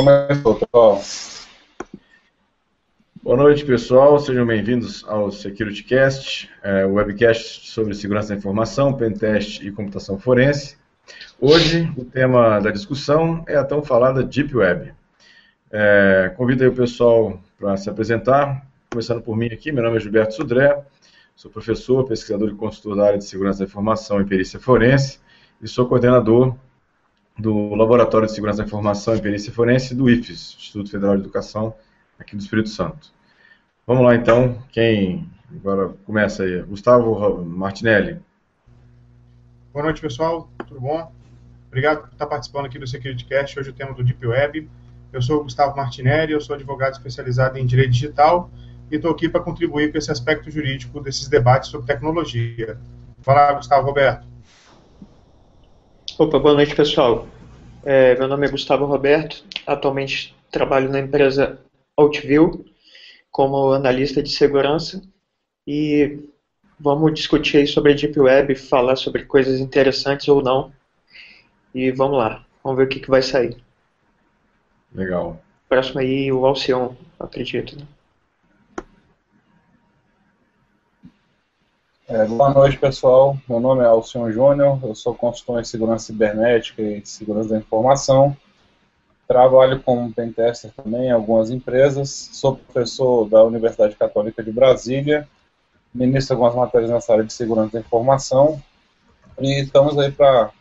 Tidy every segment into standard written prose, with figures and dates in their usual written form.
Começou, pessoal. Boa noite, pessoal. Sejam bem-vindos ao SecurityCast, o webcast sobre segurança da informação, pentest e computação forense. Hoje, o tema da discussão é a tão falada Deep Web. Convido aí o pessoal para se apresentar, começando por mim aqui. Meu nome é Gilberto Sudré, sou professor, pesquisador e consultor da área de segurança da informação e perícia forense e sou coordenador do Laboratório de Segurança da Informação e Perícia Forense do IFES, Instituto Federal de Educação, aqui do Espírito Santo. Vamos lá, então. Quem agora começa aí? Gustavo Martinelli. Boa noite, pessoal. Tudo bom? Obrigado por estar participando aqui do SecurityCast. Hoje o tema do Deep Web. Eu sou o Gustavo Martinelli, eu sou advogado especializado em Direito Digital e estou aqui para contribuir com esse aspecto jurídico desses debates sobre tecnologia. Fala, Gustavo. Roberto. Opa, boa noite, pessoal. Meu nome é Gustavo Roberto, atualmente trabalho na empresa Outview como analista de segurança e vamos discutir aí sobre a Deep Web, falar sobre coisas interessantes ou não e vamos lá, vamos ver o que vai sair. Legal. Próximo aí o Alcion, acredito, né? Boa noite, pessoal. Meu nome é Alcion Júnior, eu sou consultor em segurança cibernética e segurança da informação. Trabalho como pentester também em algumas empresas. Sou professor da Universidade Católica de Brasília. Ministro algumas matérias nessa área de segurança da informação. E estamos aí para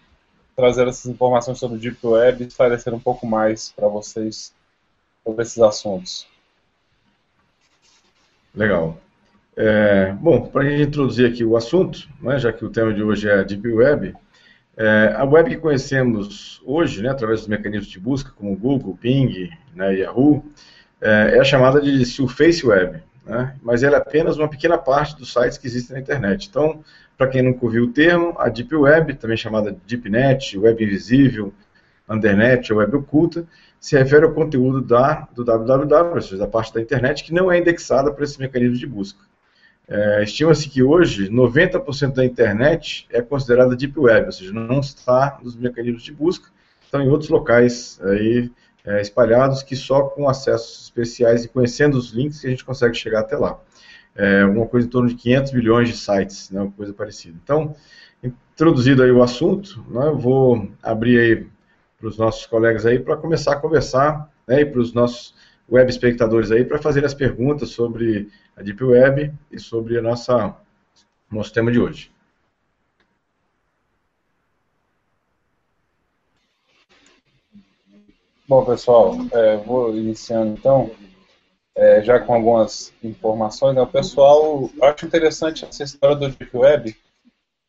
trazer essas informações sobre o Deep Web e esclarecer um pouco mais para vocês sobre esses assuntos. Legal. Bom, para a gente introduzir aqui o assunto, né, já que o tema de hoje é a Deep Web, a web que conhecemos hoje, né, através dos mecanismos de busca, como Google, Bing, né, Yahoo, é a chamada de Surface Web, né, mas ela é apenas uma pequena parte dos sites que existem na internet. Então, para quem nunca ouviu o termo, a Deep Web, também chamada Deep Net, Web Invisível, Undernet ou Web Oculta, se refere ao conteúdo do www, ou seja, da parte da internet que não é indexada por esses mecanismos de busca. Estima-se que hoje 90% da internet é considerada Deep Web, ou seja, não está nos mecanismos de busca, estão em outros locais aí, espalhados, que só com acessos especiais e conhecendo os links que a gente consegue chegar até lá. Uma coisa em torno de 500 milhões de sites, né, uma coisa parecida. Então, introduzido aí o assunto, né, eu vou abrir aí para os nossos colegas aí para começar a conversar, né, e para os nossos web espectadores aí para fazer as perguntas sobre a Deep Web e sobre a nosso tema de hoje. Bom, pessoal, vou iniciando então, já com algumas informações. Né? O pessoal, acho interessante essa história do Deep Web,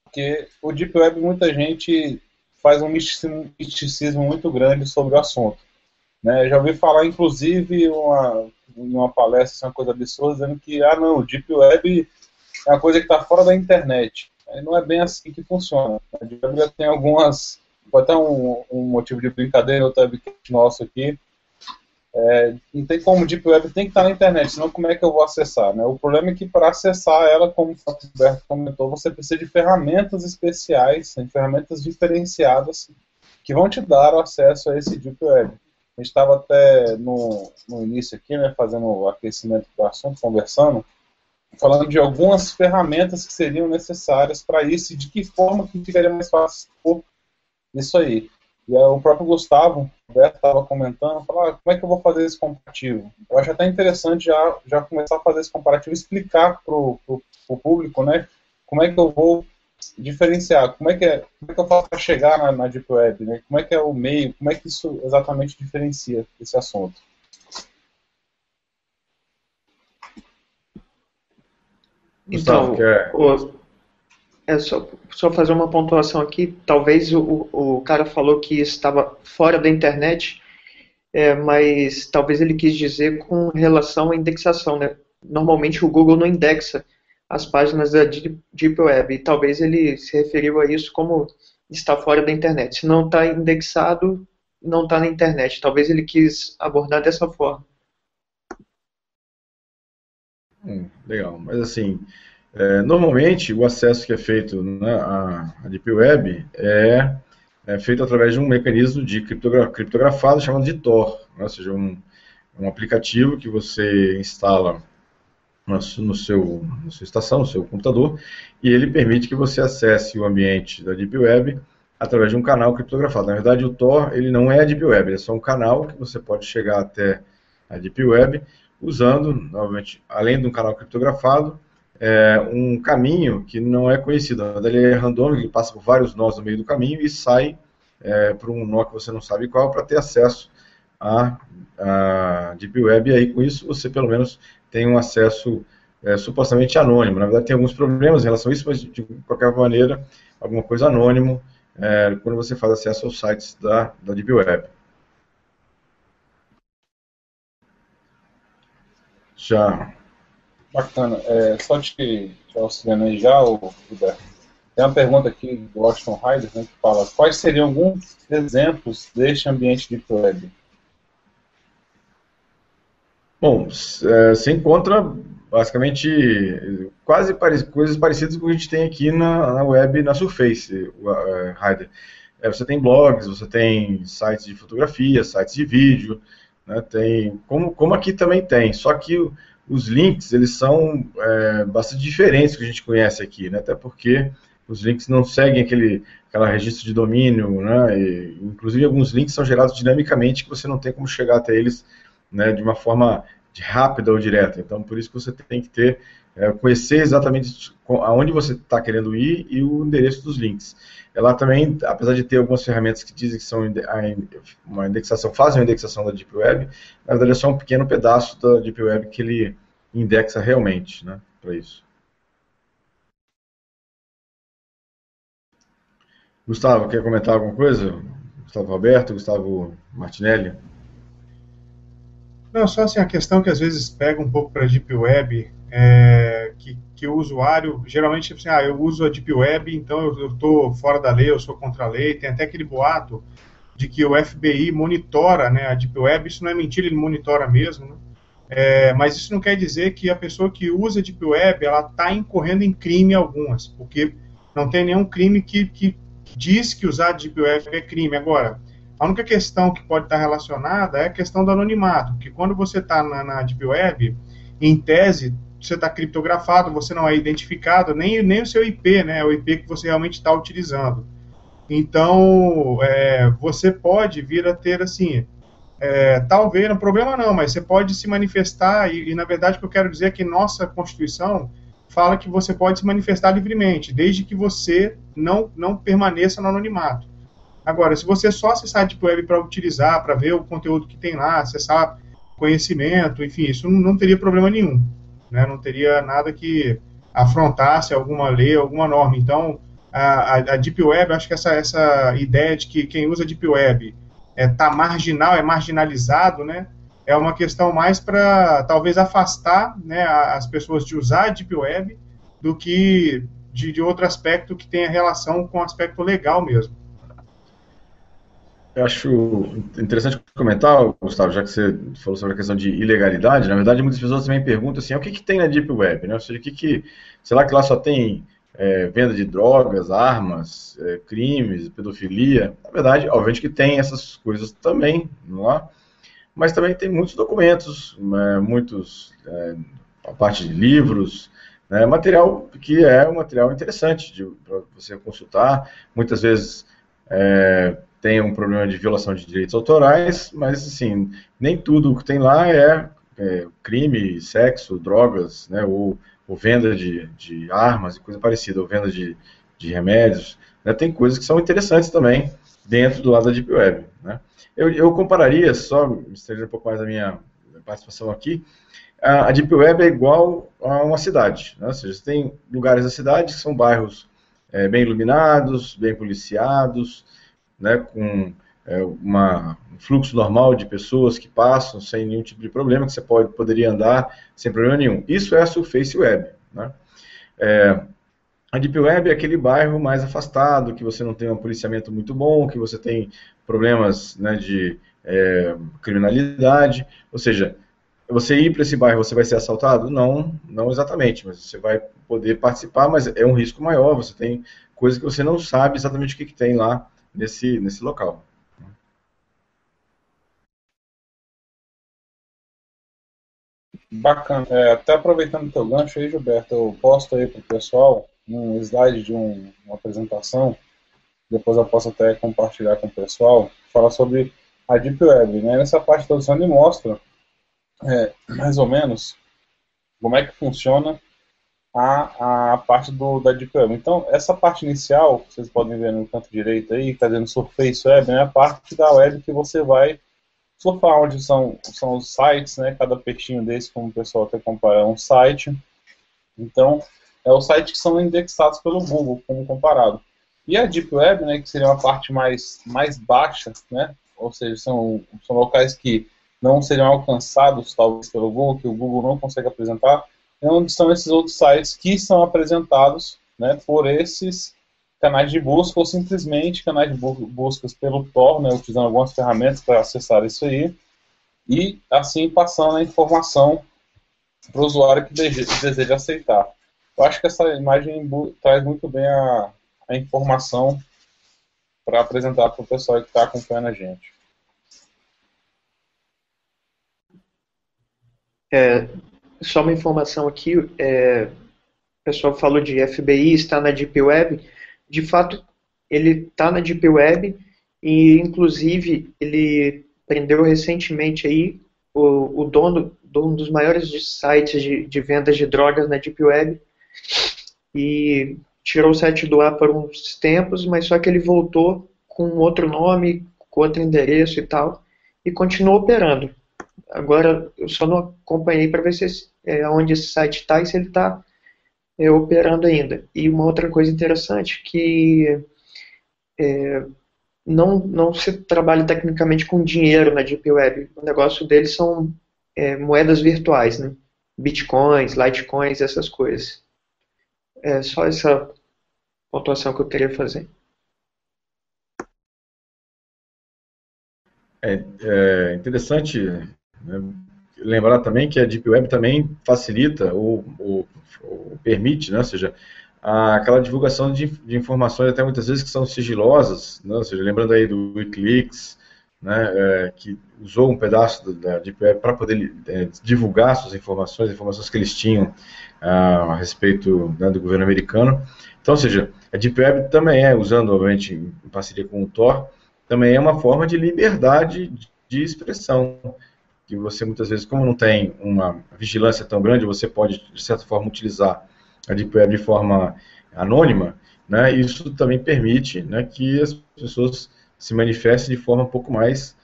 porque o Deep Web muita gente faz um misticismo muito grande sobre o assunto. Né? Já ouvi falar, inclusive, em uma palestra, assim, uma coisa absurda, dizendo que, não, o Deep Web é uma coisa que está fora da internet. Não é bem assim que funciona. A Deep Web já tem algumas, pode ter um motivo de brincadeira, outro webcast nosso aqui. Não tem como, o Deep Web tem que estar na internet, senão como é que eu vou acessar? Né? O problema é que para acessar ela, como o Roberto comentou, você precisa de ferramentas especiais, de ferramentas diferenciadas, que vão te dar acesso a esse Deep Web. A gente estava até no início aqui, né, fazendo o aquecimento do assunto, conversando, falando de algumas ferramentas que seriam necessárias para isso e de que forma que ficaria mais fácil por isso aí. E o próprio Gustavo, o Roberto estava comentando, falando, como é que eu vou fazer esse comparativo? Eu acho até interessante já começar a fazer esse comparativo, explicar para o público, né, como é que eu vou diferenciar, como é que eu faço para chegar na Deep Web, né? Como é que é o meio, como é que isso exatamente diferencia esse assunto? Então, só fazer uma pontuação aqui, talvez o cara falou que estava fora da internet, mas talvez ele quis dizer com relação à indexação, né? Normalmente o Google não indexa as páginas da Deep Web, e talvez ele se referiu a isso como está fora da internet. Se não está indexado, não está na internet. Talvez ele quis abordar dessa forma. Legal, mas assim, normalmente o acesso que é feito, né, à Deep Web é feito através de um mecanismo de criptografado chamado de Tor, né? Ou seja, um aplicativo que você instala na sua estação, no seu computador, e ele permite que você acesse o ambiente da Deep Web através de um canal criptografado. Na verdade, o Tor ele não é a Deep Web, ele é só um canal que você pode chegar até a Deep Web usando, novamente, além de um canal criptografado, um caminho que não é conhecido. Na verdade, ele é randômico, ele passa por vários nós no meio do caminho e sai para um nó que você não sabe qual, para ter acesso à Deep Web, e aí com isso você pelo menos tem um acesso supostamente anônimo. Na verdade tem alguns problemas em relação a isso, mas de qualquer maneira, alguma coisa anônimo quando você faz acesso aos sites da Deep Web. Já. Bacana. Só te auxiliando aí já, Roberto. Tem uma pergunta aqui do Washington Ryder, né, que fala: quais seriam alguns exemplos deste ambiente Deep Web? Bom, você encontra basicamente coisas parecidas com o que a gente tem aqui na web, na Surface, Ryder. Você tem blogs, você tem sites de fotografia, sites de vídeo, né, como aqui também tem, só que os links eles são bastante diferentes do que a gente conhece aqui, né, até porque os links não seguem aquela registro de domínio, né, inclusive alguns links são gerados dinamicamente que você não tem como chegar até eles, né, de uma forma rápida ou direta. Então, por isso que você tem que conhecer exatamente aonde você está querendo ir e o endereço dos links. Ela também, apesar de ter algumas ferramentas que dizem que são uma indexação, fazem uma indexação da Deep Web, na verdade é só um pequeno pedaço da Deep Web que ele indexa realmente, né, para isso. Gustavo, quer comentar alguma coisa? Gustavo Roberto, Gustavo Martinelli? Não, só assim, a questão que às vezes pega um pouco para a Deep Web, que o usuário, geralmente, assim, eu uso a Deep Web, então eu estou fora da lei, eu sou contra a lei. Tem até aquele boato de que o FBI monitora, né, a Deep Web. Isso não é mentira, ele monitora mesmo, né? Mas isso não quer dizer que a pessoa que usa a Deep Web, ela está incorrendo em crime algumas, porque não tem nenhum crime que diz que usar a Deep Web é crime. Agora, a única questão que pode estar relacionada é a questão do anonimato, que quando você está na Deep Web, em tese, você está criptografado, você não é identificado, nem o seu IP, né, o IP que você realmente está utilizando. Então, você pode vir a ter, assim, talvez, não problema não, mas você pode se manifestar, e na verdade o que eu quero dizer é que nossa Constituição fala que você pode se manifestar livremente, desde que você não permaneça no anonimato. Agora, se você só acessar a Deep Web para utilizar, para ver o conteúdo que tem lá, acessar conhecimento, enfim, isso não teria problema nenhum, né? Não teria nada que afrontasse alguma lei, alguma norma. Então, a Deep Web, eu acho que essa ideia de que quem usa Deep Web tá marginal, é marginalizado, né? É uma questão mais para, talvez, afastar, né, as pessoas de usar a Deep Web do que de outro aspecto que tenha relação com o aspecto legal mesmo. Eu acho interessante comentar, Gustavo, já que você falou sobre a questão de ilegalidade. Na verdade, muitas pessoas também perguntam assim, o que tem na Deep Web, né? Ou seja, será que lá só tem venda de drogas, armas, crimes, pedofilia? Na verdade, obviamente que tem essas coisas também lá, mas também tem muitos documentos, a parte de livros, né, material que é um material interessante para você consultar. Muitas vezes tem um problema de violação de direitos autorais, mas assim, nem tudo que tem lá é crime, sexo, drogas, né, ou venda de armas e coisa parecida, ou venda de remédios, né, tem coisas que são interessantes também dentro do lado da Deep Web, né. Eu compararia, só me estender um pouco mais a minha participação aqui, a Deep Web é igual a uma cidade, né, ou seja, você tem lugares da cidade que são bairros bem iluminados, bem policiados, né, com um fluxo normal de pessoas que passam sem nenhum tipo de problema, que você poderia andar sem problema nenhum. Isso é a Surface Web, né? A Deep Web é aquele bairro mais afastado, que você não tem um policiamento muito bom, que você tem problemas, né, de criminalidade, ou seja, você ir para esse bairro, você vai ser assaltado? Não exatamente, mas você vai poder participar, mas é um risco maior, você tem coisas que você não sabe exatamente o que tem lá nesse local. Bacana. Até aproveitando o teu gancho aí, Gilberto, eu posto aí para o pessoal um slide de uma apresentação, depois eu posso até compartilhar com o pessoal, falar sobre a Deep Web. Né? Nessa parte da introdução ele mostra mais ou menos como é que funciona a parte da Deep Web. Então, essa parte inicial, vocês podem ver no canto direito aí, está dizendo Surface Web, é a parte da web que você vai surfar, onde são os sites, né? Cada peixinho desse, como o pessoal até compara, é um site. Então, é os sites que são indexados pelo Google, como comparado. E a Deep Web, né, que seria uma parte mais baixa, né? Ou seja, são locais que não seriam alcançados, talvez, pelo Google, que o Google não consegue apresentar, é onde estão esses outros sites que são apresentados, né, por esses canais de busca, ou simplesmente canais de buscas pelo Tor, né, utilizando algumas ferramentas para acessar isso aí, e assim passando a informação para o usuário que deseja aceitar. Eu acho que essa imagem traz muito bem a informação para apresentar para o pessoal que está acompanhando a gente. Só uma informação aqui, o pessoal falou de FBI, está na Deep Web. De fato, ele está na Deep Web e, inclusive, ele prendeu recentemente aí o dono de um dos maiores sites de vendas de drogas na Deep Web e tirou o site do ar por uns tempos, mas só que ele voltou com outro nome, com outro endereço e tal, e continuou operando. Agora, eu só não acompanhei para ver onde esse site está e se ele está operando ainda. E uma outra coisa interessante que não se trabalha tecnicamente com dinheiro na Deep Web. O negócio deles são moedas virtuais, né? Bitcoins, Litecoins, essas coisas. É só essa pontuação que eu queria fazer. É interessante, né, lembrar também que a Deep Web também facilita ou permite, né, ou seja, aquela divulgação de informações até muitas vezes que são sigilosas, né, ou seja, lembrando aí do Wikileaks, né, que usou um pedaço da Deep Web para poder divulgar suas informações que eles tinham a respeito, né, do governo americano. Então, ou seja, a Deep Web também usando, obviamente, em parceria com o Tor, também é uma forma de liberdade de expressão, que você muitas vezes, como não tem uma vigilância tão grande, você pode, de certa forma, utilizar a Deep Web de forma anônima, né? Isso também permite, né, que as pessoas se manifestem de forma um pouco mais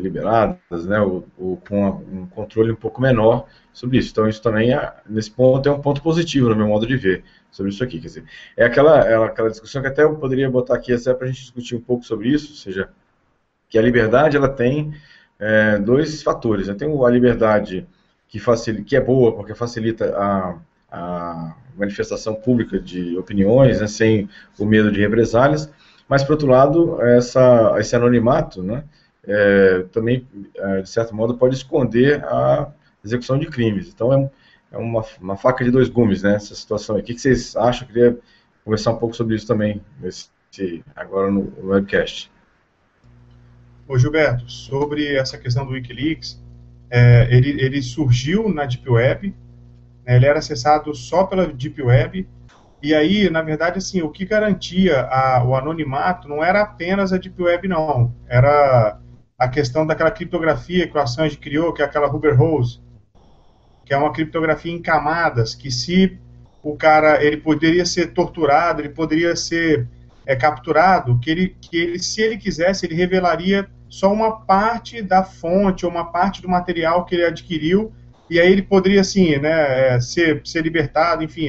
liberadas, né, ou com um controle um pouco menor sobre isso. Então, isso também, nesse ponto, é um ponto positivo, no meu modo de ver, sobre isso aqui. Quer dizer, é aquela discussão que até eu poderia botar aqui para a gente discutir um pouco sobre isso, ou seja, que a liberdade, ela tem dois fatores, né? Tem a liberdade que é boa, porque facilita a manifestação pública de opiniões, né, sem o medo de represálias, mas, por outro lado, esse anonimato, né, também, de certo modo, pode esconder a execução de crimes. Então, é uma faca de dois gumes, né, essa situação. O que vocês acham? Eu queria conversar um pouco sobre isso também, agora no webcast. Ô Gilberto, sobre essa questão do Wikileaks, ele surgiu na Deep Web, né, ele era acessado só pela Deep Web, e aí, na verdade, assim, o que garantia o anonimato não era apenas a Deep Web, não. Era a questão daquela criptografia que o Assange criou, que é aquela Rubber Hose, que é uma criptografia em camadas, que se o cara, ele poderia ser torturado, ele poderia ser capturado, se ele quisesse, ele revelaria só uma parte da fonte ou uma parte do material que ele adquiriu, e aí ele poderia, assim, né, ser libertado. Enfim,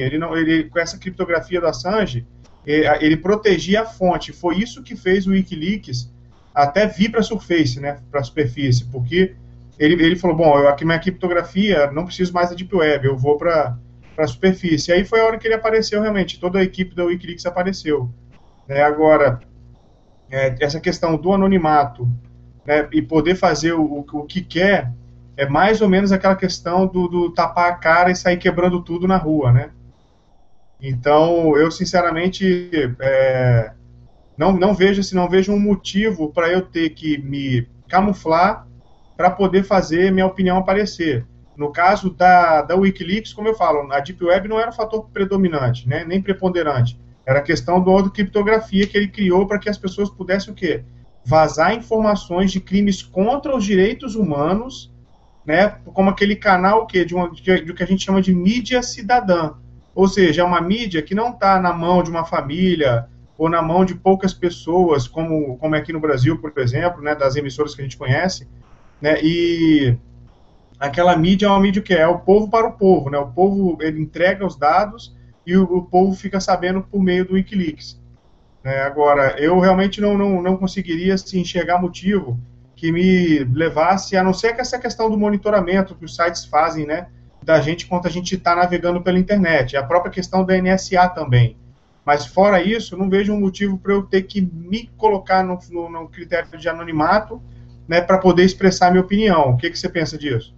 com essa criptografia do Assange, ele protegia a fonte. Foi isso que fez o Wikileaks até vir para a Surface, né, para a superfície, porque ele falou, bom, aqui minha criptografia, não preciso mais da Deep Web, eu vou para a superfície. E aí foi a hora que ele apareceu, realmente, toda a equipe da Wikileaks apareceu. Agora, essa questão do anonimato, né, e poder fazer o que quer, é mais ou menos aquela questão do tapar a cara e sair quebrando tudo na rua, né? Então, eu sinceramente não vejo um motivo para eu ter que me camuflar para poder fazer minha opinião aparecer. No caso da Wikileaks, como eu falo, a Deep Web não era um fator predominante, né, nem preponderante. Era a questão da criptografia que ele criou para que as pessoas pudessem o quê? Vazar informações de crimes contra os direitos humanos, né, como aquele canal que do que a gente chama de mídia cidadã. Ou seja, é uma mídia que não está na mão de uma família ou na mão de poucas pessoas, como é aqui no Brasil, por exemplo, né, das emissoras que a gente conhece, né, e aquela mídia é uma mídia que é o povo para o povo, né, o povo ele entrega os dados e o povo fica sabendo por meio do Wikileaks. Agora, eu realmente não conseguiria assim, enxergar motivo que me levasse, a não ser que essa questão do monitoramento que os sites fazem, né, da gente enquanto a gente está navegando pela internet, a própria questão da NSA também. Mas fora isso, não vejo um motivo para eu ter que me colocar no critério de anonimato, né, para poder expressar minha opinião. O que você pensa disso?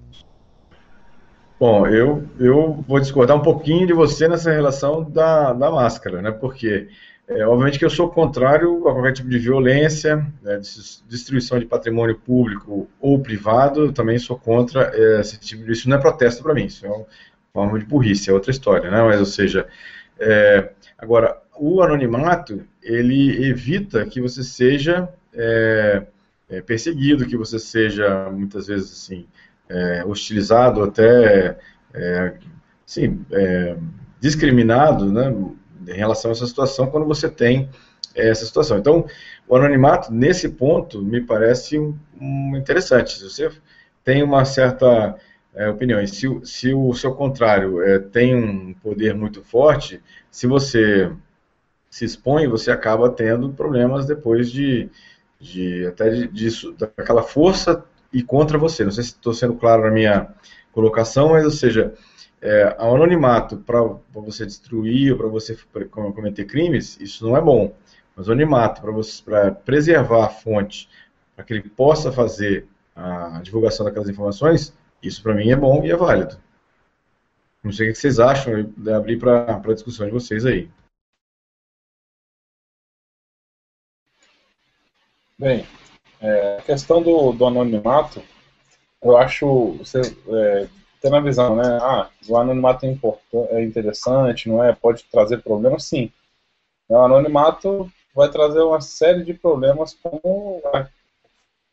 Bom, eu vou discordar um pouquinho de você nessa relação da máscara, né? Porque, obviamente, que eu sou contrário a qualquer tipo de violência, né, destruição de patrimônio público ou privado. Eu também sou contra esse tipo de. Isso não é protesto para mim, isso é uma forma de burrice, é outra história, né? Mas, ou seja, agora, o anonimato, ele evita que você seja perseguido, que você seja, muitas vezes, assim, hostilizado, até sim, discriminado, né, em relação a essa situação, quando você tem essa situação. Então, o anonimato, nesse ponto, me parece interessante. Se você tem uma certa opinião, e se o seu contrário tem um poder muito forte, se você se expõe, você acaba tendo problemas depois daquela força e contra você. Não sei se estou sendo claro na minha colocação, mas, ou seja, o anonimato para você destruir ou para você cometer crimes, isso não é bom. Mas o anonimato para preservar a fonte, para que ele possa fazer a divulgação daquelas informações, isso para mim é bom e é válido. Não sei o que vocês acham, eu abrir para a discussão de vocês aí. Bem, a questão do anonimato, eu acho, você tendo a visão, né? O anonimato é interessante, não é? Pode trazer problemas, sim. O anonimato vai trazer uma série de problemas, como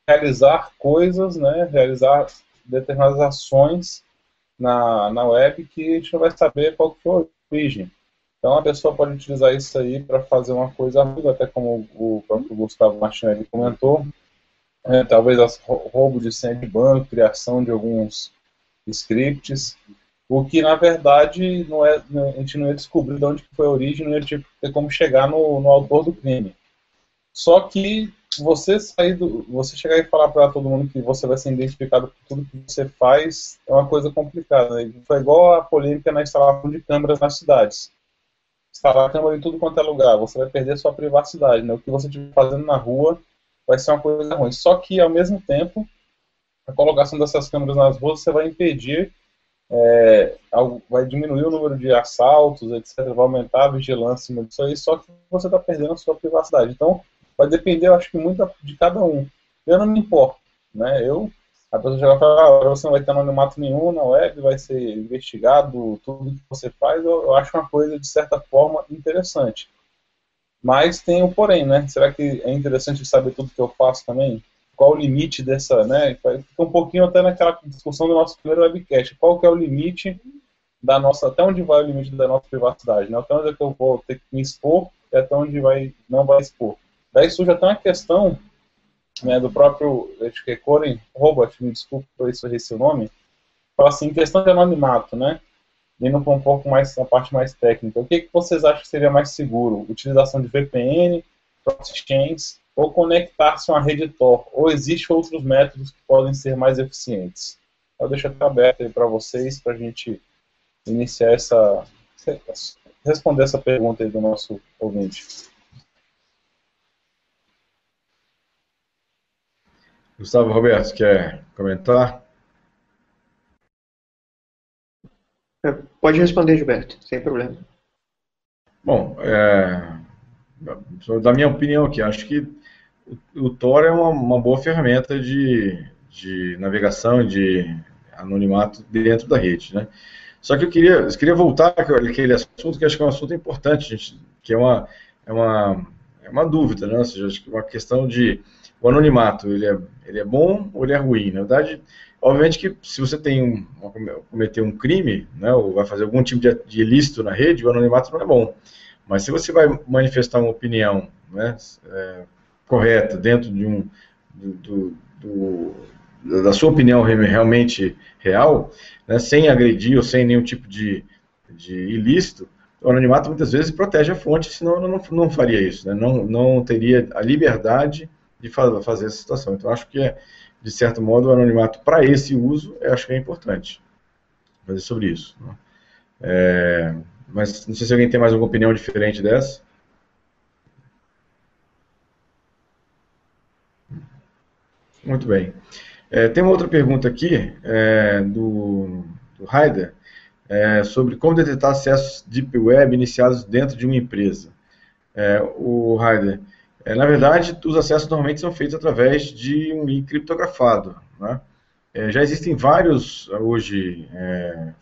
realizar coisas, né? Realizar determinadas ações na web que a gente não vai saber qual que foi a origem. Então a pessoa pode utilizar isso aí para fazer uma coisa ruim, até como o próprio Gustavo Martinelli comentou, talvez roubo de senha de banco, criação de alguns scripts, o que na verdade a gente não ia descobrir de onde foi a origem, não ia ter como chegar no autor do crime. Só que você chegar e falar para todo mundo que você vai ser identificado por tudo que você faz é uma coisa complicada. Né? Foi igual a polêmica na instalação de câmeras nas cidades. Instalar câmera em tudo quanto é lugar, você vai perder sua privacidade. Né? O que você estiver fazendo na rua vai ser uma coisa ruim. Só que, ao mesmo tempo, a colocação dessas câmeras nas ruas você vai impedir, vai diminuir o número de assaltos, etc. Vai aumentar a vigilância disso aí, só que você está perdendo a sua privacidade. Então, vai depender, eu acho que muito de cada um. Eu não me importo, né? A pessoa chega e fala, você não vai ter anonimato nenhum na web, vai ser investigado, tudo que você faz, eu acho uma coisa, de certa forma, interessante. Mas tem o porém, né? Será que é interessante saber tudo que eu faço também? Qual o limite dessa, né? Fica um pouquinho até naquela discussão do nosso primeiro webcast. Qual que é o limite da nossa, até onde vai o limite da nossa privacidade, né? Até onde é que eu vou ter que me expor e até onde não vai expor. Daí surge até uma questão, né, do próprio, acho que é Coren Robert, me desculpe por isso errei seu nome, fala assim, questão de anonimato, né? Indo para um pouco mais, a parte mais técnica. O que vocês acham que seria mais seguro? Utilização de VPN, proxy chains, ou conectar-se a uma rede Tor? Ou existem outros métodos que podem ser mais eficientes? Eu deixo até aberto aí para vocês, para a gente iniciar responder essa pergunta aí do nosso ouvinte. Gustavo Roberto, quer comentar? Pode responder, Gilberto, sem problema. Bom, da minha opinião aqui, acho que o Tor é uma boa ferramenta de navegação, de anonimato dentro da rede, né? Só que eu queria voltar àquele assunto que acho que é um assunto importante, gente, que é uma dúvida, né? Ou seja, acho que uma questão de o anonimato, ele é bom ou ele é ruim? Na verdade, obviamente que se você cometer um crime, né, ou vai fazer algum tipo de ilícito na rede, o anonimato não é bom. Mas se você vai manifestar uma opinião, né, correta dentro da sua opinião realmente real, né, sem agredir ou sem nenhum tipo de ilícito, o anonimato muitas vezes protege a fonte, senão eu não faria isso, né, não teria a liberdade de fazer essa situação. Então, acho que, de certo modo, o anonimato para esse uso, eu acho que é importante fazer sobre isso, né? Mas não sei se alguém tem mais alguma opinião diferente dessa. Muito bem. Tem uma outra pergunta aqui, do Haider, sobre como detectar acessos Deep Web iniciados dentro de uma empresa. O Haider, na verdade, os acessos normalmente são feitos através de um link criptografado, né? Já existem vários, hoje,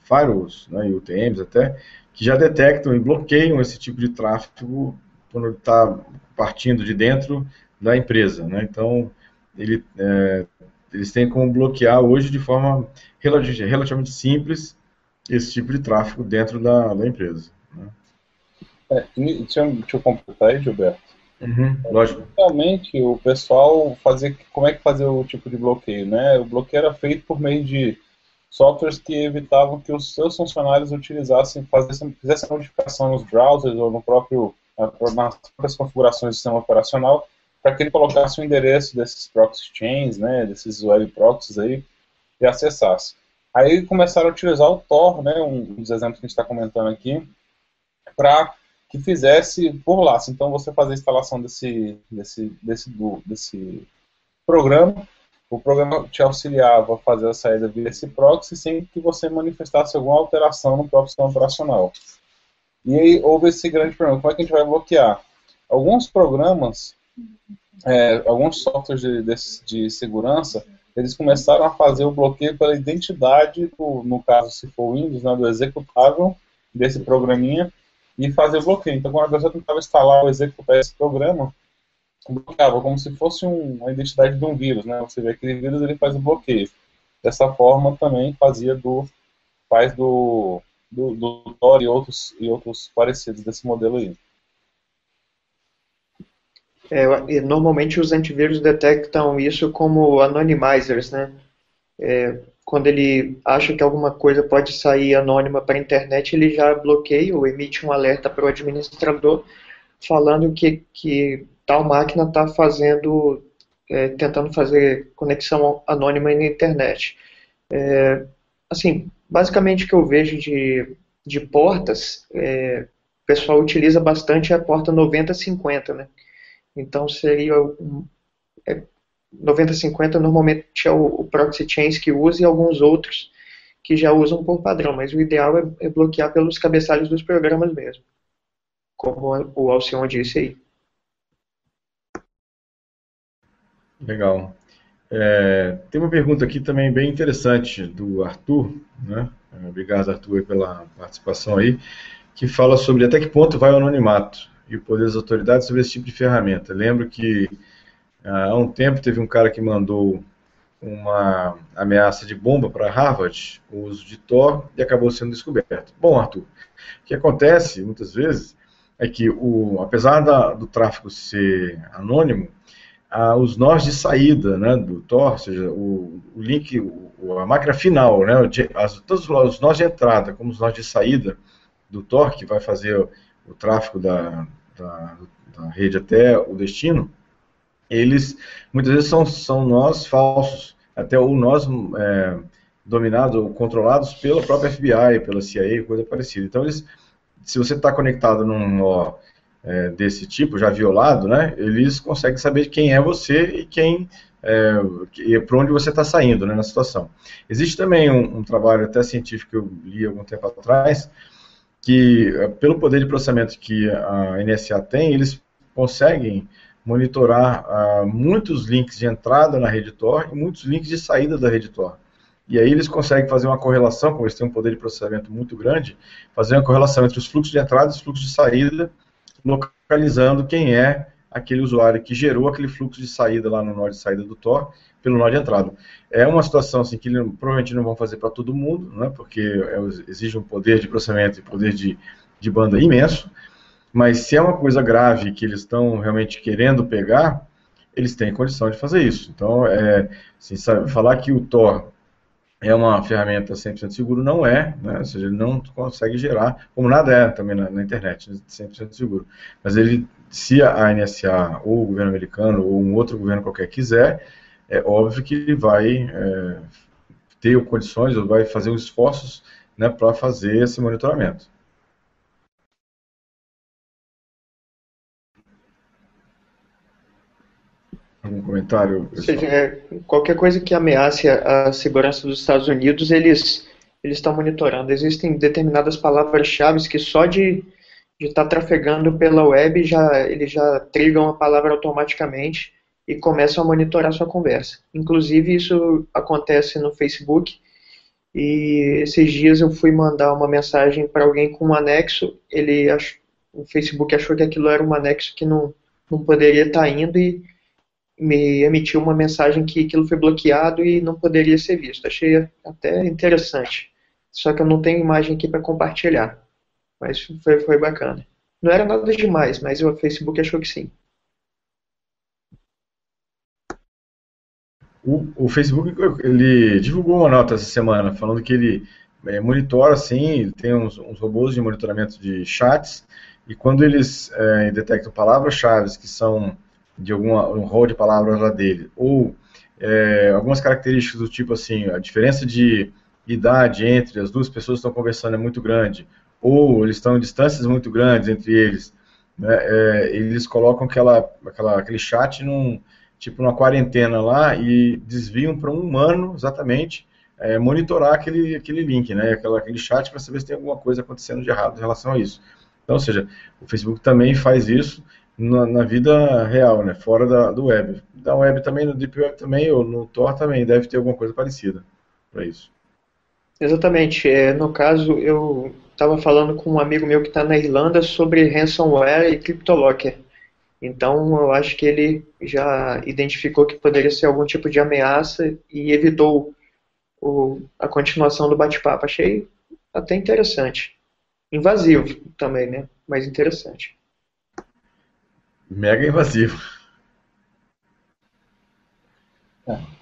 firewalls, né, e UTMs até, que já detectam e bloqueiam esse tipo de tráfego quando está partindo de dentro da empresa, né? Então, eles têm como bloquear hoje de forma relativamente simples esse tipo de tráfego dentro da empresa, né? Deixa eu completar aí, Gilberto. Lógico. Realmente, o pessoal como é que fazia o tipo de bloqueio, né? O bloqueio era feito por meio de softwares que evitavam que os seus funcionários fizessem modificação nos browsers ou nas próprias configurações do sistema operacional, para que ele colocasse o endereço desses proxy chains, né, desses web proxies aí, e acessasse. Aí começaram a utilizar o Tor, né, um dos exemplos que a gente está comentando aqui, para que fizesse por lá. Então você fazia a instalação desse programa, o programa te auxiliava a fazer a saída via esse proxy sem que você manifestasse alguma alteração no próprio sistema operacional. E aí houve esse grande problema. Como é que a gente vai bloquear? Alguns programas, alguns softwares de segurança, eles começaram a fazer o bloqueio pela identidade, no caso, se for Windows, né, do executável desse programinha, e fazer o bloqueio. Então, quando a pessoa tentava instalar ou executar esse programa, bloqueava como se fosse uma identidade de um vírus, né? Você vê aquele vírus, ele faz o bloqueio. Dessa forma, também faz do Tor e outros parecidos desse modelo aí. Normalmente os antivírus detectam isso como anonymizers, né? Quando ele acha que alguma coisa pode sair anônima para a internet, ele já bloqueia ou emite um alerta para o administrador falando que tal máquina está tentando fazer conexão anônima na internet. Assim, basicamente o que eu vejo de portas, o pessoal utiliza bastante a porta 9050, né? Então seria 9050 normalmente é o proxy chains que usa e alguns outros que já usam por padrão, mas o ideal é bloquear pelos cabeçalhos dos programas mesmo, como o Alcion disse aí. Legal. Tem uma pergunta aqui também bem interessante do Arthur, né? Obrigado, Arthur, pela participação aí, que fala sobre até que ponto vai o anonimato e o poder das autoridades sobre esse tipo de ferramenta. Lembro que há um tempo teve um cara que mandou uma ameaça de bomba para Harvard com o uso de Tor e acabou sendo descoberto. Bom, Arthur, o que acontece muitas vezes é que, apesar do tráfego ser anônimo, os nós de saída, né, do Tor, ou seja, o link, a máquina final, né, tanto os nós de entrada como os nós de saída do Tor, que vai fazer o tráfego da rede até o destino, eles muitas vezes são nós falsos, até ou nós dominados ou controlados pela própria FBI, pela CIA, coisa parecida. Então, se você está conectado num nó desse tipo, já violado, né, eles conseguem saber quem é você e para onde você está saindo, né, na situação. Existe também um trabalho até científico que eu li algum tempo atrás, que pelo poder de processamento que a NSA tem, eles conseguem monitorar muitos links de entrada na rede Tor e muitos links de saída da rede Tor. E aí eles conseguem fazer uma correlação, como eles têm um poder de processamento muito grande, fazer uma correlação entre os fluxos de entrada e os fluxos de saída, localizando quem é aquele usuário que gerou aquele fluxo de saída lá no nó de saída do Tor pelo nó de entrada. É uma situação assim, que provavelmente não vão fazer para todo mundo, né, porque exige um poder de processamento e poder de banda imenso, mas se é uma coisa grave que eles estão realmente querendo pegar, eles têm condição de fazer isso. Então, assim, falar que o Tor é uma ferramenta 100% seguro não é, né? Ou seja, ele não consegue gerar, como nada é também na internet, 100% seguro. Mas ele, se a NSA ou o governo americano ou um outro governo qualquer quiser, é óbvio que ele vai ter condições ou vai fazer os esforços, né, para fazer esse monitoramento. Algum comentário? Ou seja, qualquer coisa que ameace a segurança dos Estados Unidos, eles estão monitorando. Existem determinadas palavras-chave que só de estar trafegando pela web, eles já trigam a palavra automaticamente e começam a monitorar sua conversa. Inclusive, isso acontece no Facebook, e esses dias eu fui mandar uma mensagem para alguém com um anexo, o Facebook achou que aquilo era um anexo que não poderia estar indo e me emitiu uma mensagem que aquilo foi bloqueado e não poderia ser visto. Achei até interessante. Só que eu não tenho imagem aqui para compartilhar. Mas foi bacana. Não era nada demais, mas o Facebook achou que sim. O Facebook, ele divulgou uma nota essa semana, falando que ele monitora, sim, ele tem uns robôs de monitoramento de chats, e quando eles detectam palavras-chave que são de um rol de palavras lá dele, ou algumas características do tipo assim, a diferença de idade entre as duas pessoas que estão conversando é muito grande, ou eles estão em distâncias muito grandes entre eles, né, eles colocam aquele chat numa quarentena lá e desviam para um humano, exatamente, monitorar aquele link, né, aquele chat para saber se tem alguma coisa acontecendo de errado em relação a isso. Então, ou seja, o Facebook também faz isso na vida real, né, fora do web. Da web também, no Deep Web também, ou no Tor também, deve ter alguma coisa parecida para isso. Exatamente. No caso, eu estava falando com um amigo meu que está na Irlanda sobre ransomware e CryptoLocker. Então, eu acho que ele já identificou que poderia ser algum tipo de ameaça e evitou a continuação do bate-papo. Achei até interessante. Invasivo também, né? Mas interessante. Mega invasivo.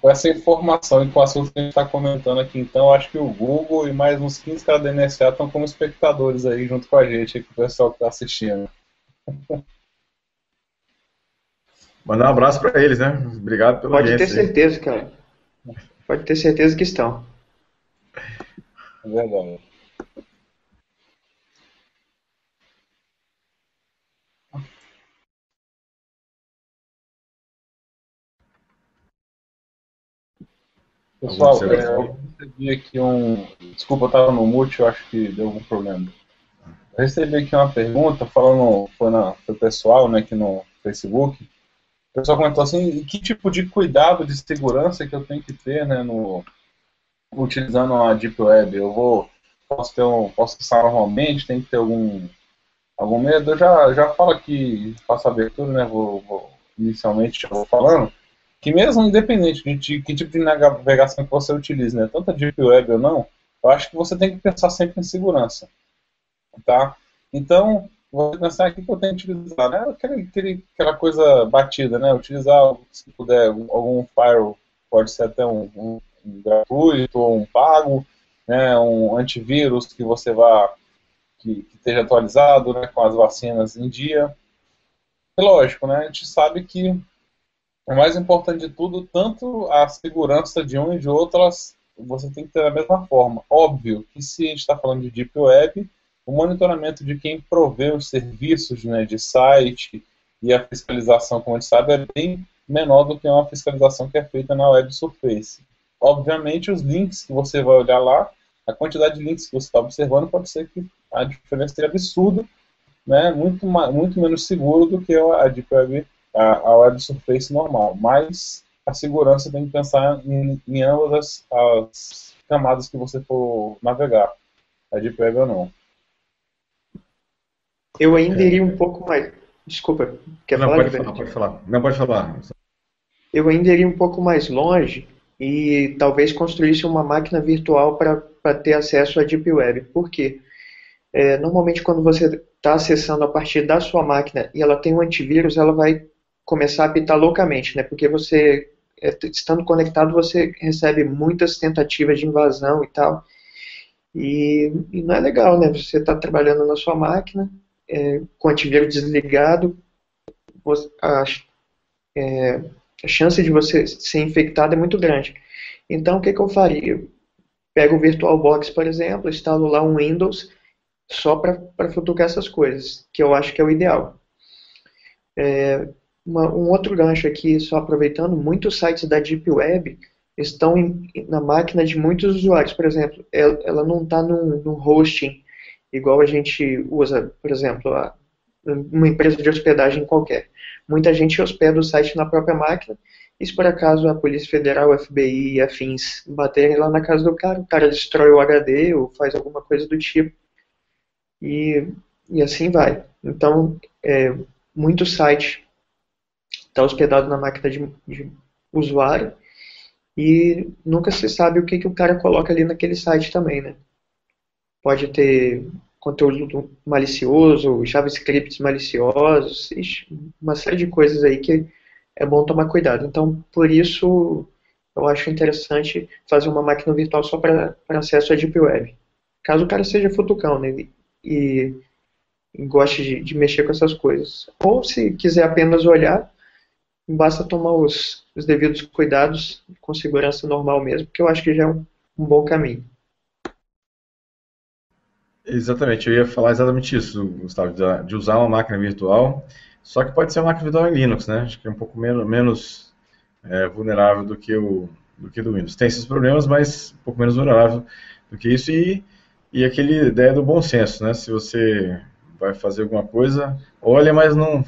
Com essa informação e com o assunto que a gente está comentando aqui, então, eu acho que o Google e mais uns 15 caras da NSA estão como espectadores aí junto com a gente, aí, com o pessoal que está assistindo. Mandar um abraço para eles, né? Obrigado pela audiência. Pode ter certeza, cara. Pode ter certeza que estão. É verdade. Pessoal, eu recebi aqui Desculpa, eu estava no mute, eu acho que deu algum problema. Eu recebi aqui uma pergunta, foi pessoal, né, aqui no Facebook. O pessoal comentou assim, que tipo de cuidado de segurança que eu tenho que ter, né, utilizando a Deep Web? Posso usar normalmente, tem que ter algum medo? Eu já falo aqui, faço a abertura, né, inicialmente já vou falando, que mesmo independente de que tipo de navegação que você utilize, né, tanto a Deep Web ou não, eu acho que você tem que pensar sempre em segurança, tá? Então, vou pensar aqui que eu tenho que utilizar, né, aquela coisa batida, né, utilizar, se puder, algum firewall, pode ser até um gratuito ou um pago, né, um antivírus que você que esteja atualizado, né, com as vacinas em dia. E lógico, né, a gente sabe que o mais importante de tudo, tanto a segurança de um e de outro, você tem que ter da mesma forma. Óbvio que se a gente está falando de Deep Web, o monitoramento de quem provê os serviços, né, de site e a fiscalização, como a gente sabe, é bem menor do que uma fiscalização que é feita na Web Surface. Obviamente, os links que você vai olhar lá, a quantidade de links que você está observando, pode ser que a diferença seja absurda né, muito menos seguro do que a Deep Web, a Web Surface normal. Mas a segurança tem que pensar em ambas as camadas que você for navegar, a Deep Web ou não. Eu ainda iria um pouco mais. Desculpa, quer Não, falar, pode falar, Gilberto? pode falar. Não, pode falar. Eu ainda iria um pouco mais longe e talvez construísse uma máquina virtual para ter acesso à Deep Web. Por quê? Normalmente, quando você está acessando a partir da sua máquina e ela tem um antivírus, ela vai começar a apitar loucamente, né? Porque você, estando conectado, você recebe muitas tentativas de invasão e tal. E não é legal, né? Você está trabalhando na sua máquina, com o antivírus desligado, a, a chance de você ser infectado é muito grande. Então, o que eu faria? Eu pego o VirtualBox, por exemplo, instalo lá um Windows só para futucar essas coisas, que eu acho que é o ideal. Um outro gancho aqui, só aproveitando, muitos sites da Deep Web estão na máquina de muitos usuários. Por exemplo, ela não está num hosting igual a gente usa, por exemplo, uma empresa de hospedagem qualquer. Muita gente hospeda o site na própria máquina, e se por acaso a Polícia Federal, o FBI e afins baterem lá na casa do cara, o cara destrói o HD ou faz alguma coisa do tipo, e, e assim vai. Então, muito site está hospedado na máquina de usuário, e nunca se sabe o que o cara coloca ali naquele site também, né? Pode ter conteúdo malicioso, JavaScripts maliciosos, uma série de coisas aí que é bom tomar cuidado. Então, por isso, eu acho interessante fazer uma máquina virtual só para acesso à Deep Web. Caso o cara seja futucão, né, e goste de mexer com essas coisas. Ou se quiser apenas olhar, basta tomar os devidos cuidados com segurança normal mesmo, que eu acho que já é um bom caminho. Exatamente, eu ia falar exatamente isso, Gustavo, de usar uma máquina virtual, só que pode ser uma máquina virtual em Linux, né? Acho que é um pouco menos vulnerável do que do Windows. Tem esses problemas, mas um pouco menos vulnerável do que isso e aquele ideia do bom senso, né? Se você vai fazer alguma coisa, olha, mas não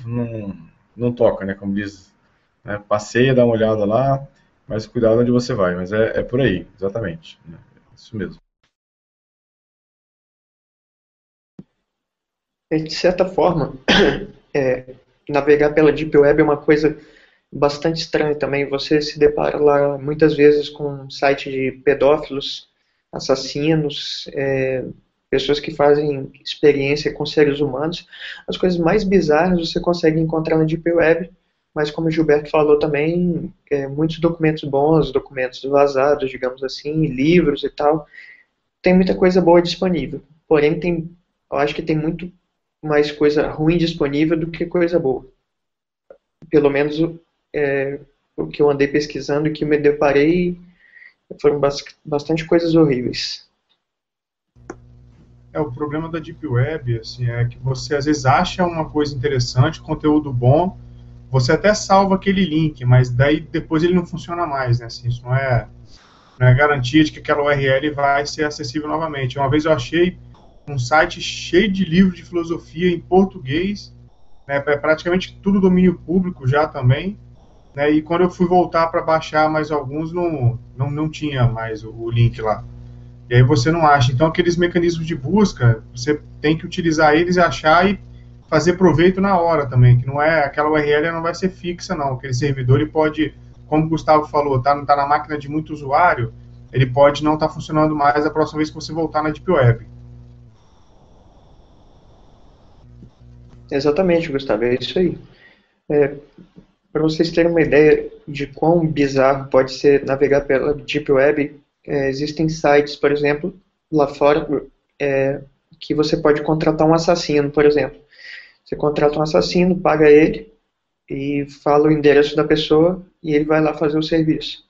toca, né? Como diz, né? Passeia, dá uma olhada lá, mas cuidado onde você vai. Mas é por aí, exatamente, né? Isso mesmo. De certa forma, navegar pela Deep Web é uma coisa bastante estranha também. Você se depara lá muitas vezes com um site de pedófilos, assassinos, pessoas que fazem experiência com seres humanos. As coisas mais bizarras você consegue encontrar na Deep Web, mas como o Gilberto falou também, muitos documentos bons, documentos vazados, digamos assim, livros e tal. Tem muita coisa boa disponível. Porém, eu acho que tem muito mais coisa ruim disponível do que coisa boa. Pelo menos o que eu andei pesquisando e que me deparei foram bastante coisas horríveis. O problema da Deep Web, assim, é que você às vezes acha uma coisa interessante, conteúdo bom, você até salva aquele link, mas daí depois ele não funciona mais, né? Assim, isso não é garantia de que aquela URL vai ser acessível novamente. Uma vez eu achei um site cheio de livros de filosofia em português, né, praticamente tudo domínio público já também, né, e quando eu fui voltar para baixar mais alguns, não tinha mais o link lá. E aí você não acha. Então, aqueles mecanismos de busca, você tem que utilizar eles e achar e fazer proveito na hora também, que não é, aquela URL não vai ser fixa, não. Aquele servidor, ele pode, como o Gustavo falou, tá na máquina de muito usuário, ele pode não estar funcionando mais a próxima vez que você voltar na Deep Web. Exatamente, Gustavo, é isso aí. Para vocês terem uma ideia de quão bizarro pode ser navegar pela Deep Web, existem sites, por exemplo, lá fora, que você pode contratar um assassino, por exemplo. Você contrata um assassino, paga ele e fala o endereço da pessoa e ele vai lá fazer o serviço.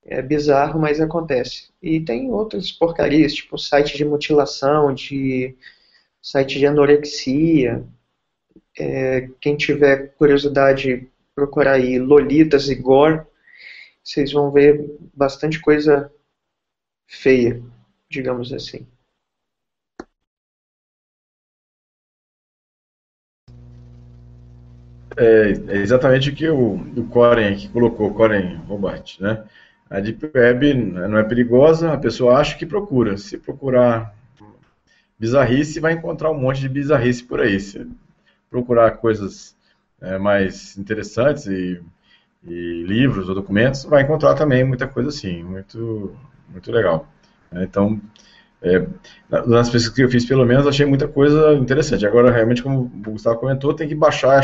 É bizarro, mas acontece. E tem outras porcarias, tipo site de mutilação, site de anorexia. Quem tiver curiosidade, procurar aí Lolitas e Gore, vocês vão ver bastante coisa feia, digamos assim. é exatamente o que o Coren aqui colocou, Coren Robart, né? A Deep Web não é perigosa, a pessoa acha que procura. Se procurar bizarrice, vai encontrar um monte de bizarrice por aí. Se procurar coisas mais interessantes e livros ou documentos, vai encontrar também muita coisa assim, muito, muito legal. Então, nas pesquisas que eu fiz, pelo menos, achei muita coisa interessante. Agora, realmente, como o Gustavo comentou, tem que baixar,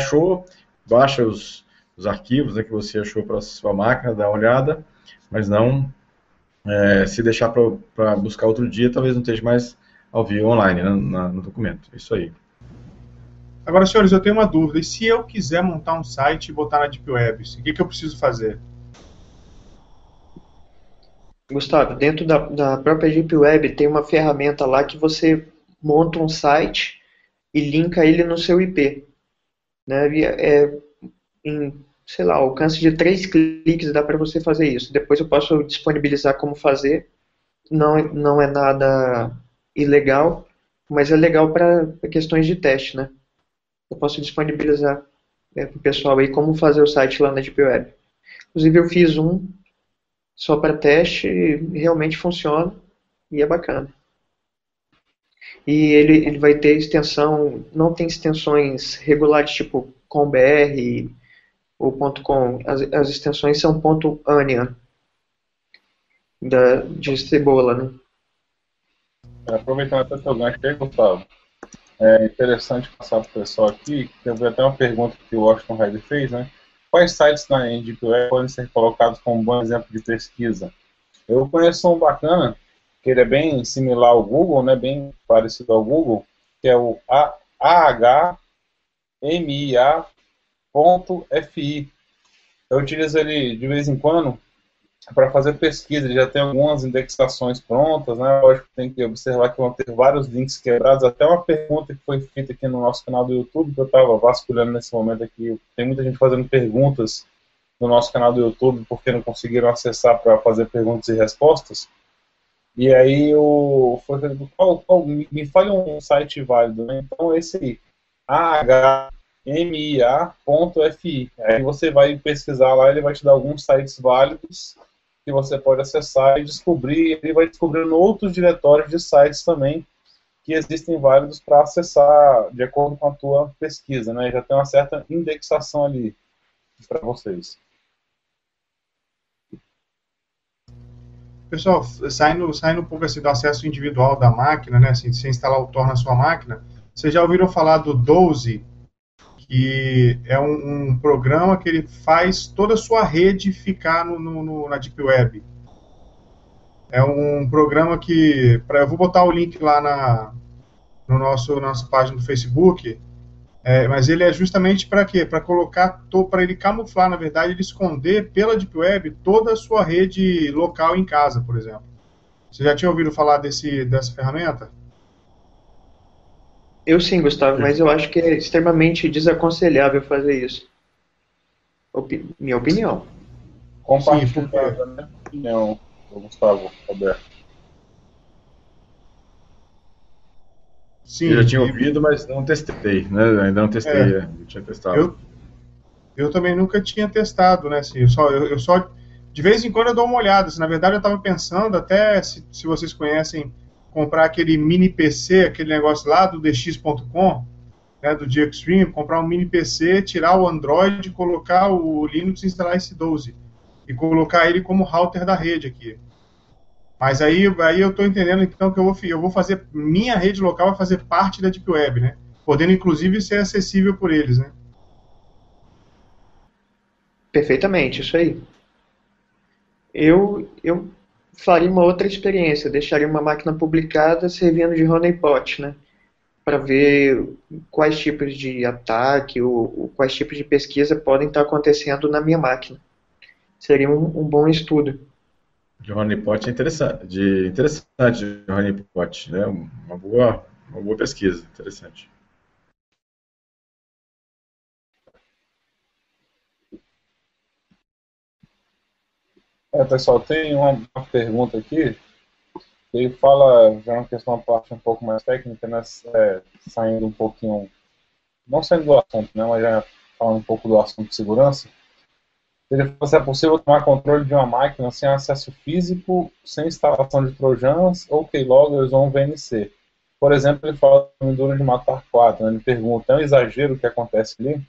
baixa os arquivos, né, que você achou para a sua máquina, dá uma olhada, mas não se deixar para buscar outro dia, talvez não esteja mais ao vivo online, né, no documento. Isso aí. Agora, senhores, eu tenho uma dúvida. E se eu quiser montar um site e botar na Deep Web, o que eu preciso fazer? Gustavo, dentro da própria Deep Web tem uma ferramenta lá que você monta um site e linka ele no seu IP. Né? Em, sei lá, alcance de 3 cliques dá para você fazer isso. Depois eu posso disponibilizar como fazer. Não é nada ilegal, mas é legal para questões de teste, né? Eu posso disponibilizar para o pessoal aí como fazer o site lá na Deep Web. Inclusive eu fiz um só para teste e realmente funciona e é bacana. E ele vai ter extensão, não tem extensões regulares tipo .com.br ou .com, as extensões são .onion de cebola, né? Aproveitando até o teu gancho aí, Gustavo, é interessante passar para o pessoal aqui, que eu vi até uma pergunta que o Washington Red fez, né? Quais sites na Deep Web podem ser colocados como um bom exemplo de pesquisa? Eu conheço um bacana, que ele é bem similar ao Google, né? Bem parecido ao Google, que é o ahmia.fi. Eu utilizo ele de vez em quando para fazer pesquisa. Ele já tem algumas indexações prontas, né? Lógico que tem que observar que vão ter vários links quebrados. Até uma pergunta que foi feita aqui no nosso canal do YouTube, que eu estava vasculhando nesse momento aqui. Tem muita gente fazendo perguntas no nosso canal do YouTube porque não conseguiram acessar para fazer perguntas e respostas. E aí me fale um site válido, né? Então esse aí, ahmia.fi. Aí você vai pesquisar lá, ele vai te dar alguns sites válidos que você pode acessar e descobrir. Ele vai descobrindo outros diretórios de sites também que existem válidos para acessar de acordo com a tua pesquisa, né? Já tem uma certa indexação ali para vocês. Pessoal, saindo um pouco assim do acesso individual da máquina, né? Assim, você instalar o Tor na sua máquina, vocês já ouviram falar do Dozy, que é um programa que ele faz toda a sua rede ficar na Deep Web. É um programa que... eu vou botar o link lá no nossa página do Facebook, mas ele é justamente para quê? Para ele camuflar, na verdade, ele esconder pela Deep Web toda a sua rede local em casa, por exemplo. Você já tinha ouvido falar dessa ferramenta? Eu sim, Gustavo, mas eu acho que é extremamente desaconselhável fazer isso. Minha opinião. Compartilhando a minha opinião, Gustavo, Roberto. Sim, eu já tinha ouvido, mas não testei, né? Ainda não testei, eu tinha testado. Eu também nunca tinha testado, né? Assim, eu só de vez em quando eu dou uma olhada. Assim, na verdade, eu estava pensando, até se vocês conhecem, comprar aquele mini PC, aquele negócio lá do dx.com, né, do GXtreme, comprar um mini PC, tirar o Android, colocar o Linux e instalar esse 12 e colocar ele como router da rede aqui. Mas aí eu estou entendendo então que eu vou fazer, minha rede local vai fazer parte da Deep Web, né? Podendo inclusive ser acessível por eles, né? Perfeitamente, isso aí. Eu faria uma outra experiência, deixaria uma máquina publicada servindo de honeypot, né? Para ver quais tipos de ataque ou quais tipos de pesquisa podem estar acontecendo na minha máquina. Seria um bom estudo. De honeypot é interessante, de honeypot, né? Uma boa pesquisa, interessante. Pessoal, tem uma pergunta aqui. Ele fala, já é uma questão, uma parte um pouco mais técnica, né? Saindo um pouquinho, não saindo do assunto, né? Mas já falando um pouco do assunto de segurança. Ele falou se é possível tomar controle de uma máquina sem acesso físico, sem instalação de trojans, ou keyloggers ou um VNC. Por exemplo, ele fala do Duro de Matar 4, né? Ele pergunta, é um exagero o que acontece ali?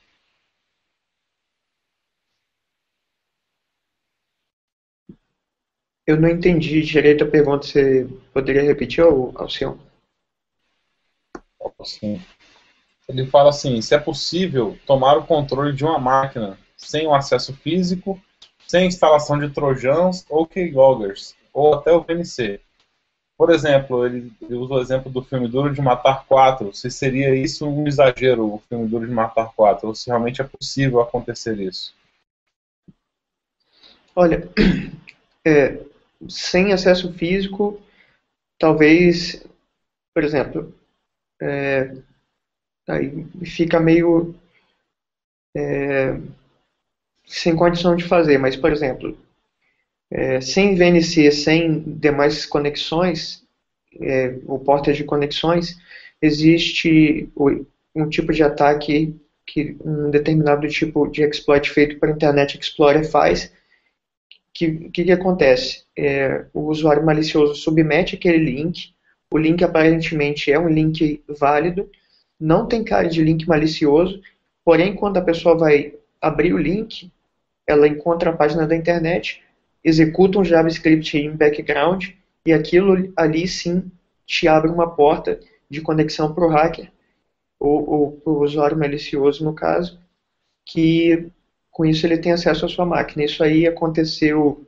Eu não entendi direito a pergunta. Você poderia repetir, Alcion? Assim, ele fala assim, se é possível tomar o controle de uma máquina sem o acesso físico, sem instalação de trojans ou keyloggers, ou até o VNC. Por exemplo, ele usa o exemplo do filme Duro de Matar 4, se seria isso um exagero, o filme Duro de Matar 4, ou se realmente é possível acontecer isso. Olha, sem acesso físico, talvez, por exemplo, aí fica meio sem condição de fazer, mas, por exemplo, sem VNC, sem demais conexões, ou portas de conexões, existe um tipo de ataque que um determinado tipo de exploit feito para Internet Explorer faz. Que acontece? O usuário malicioso submete aquele link, o link aparentemente é um link válido, não tem cara de link malicioso, porém quando a pessoa vai abrir o link, ela encontra a página da internet, executa um JavaScript em background, e aquilo ali sim te abre uma porta de conexão para o hacker, ou para o usuário malicioso no caso, que com isso ele tem acesso à sua máquina. Isso aí aconteceu,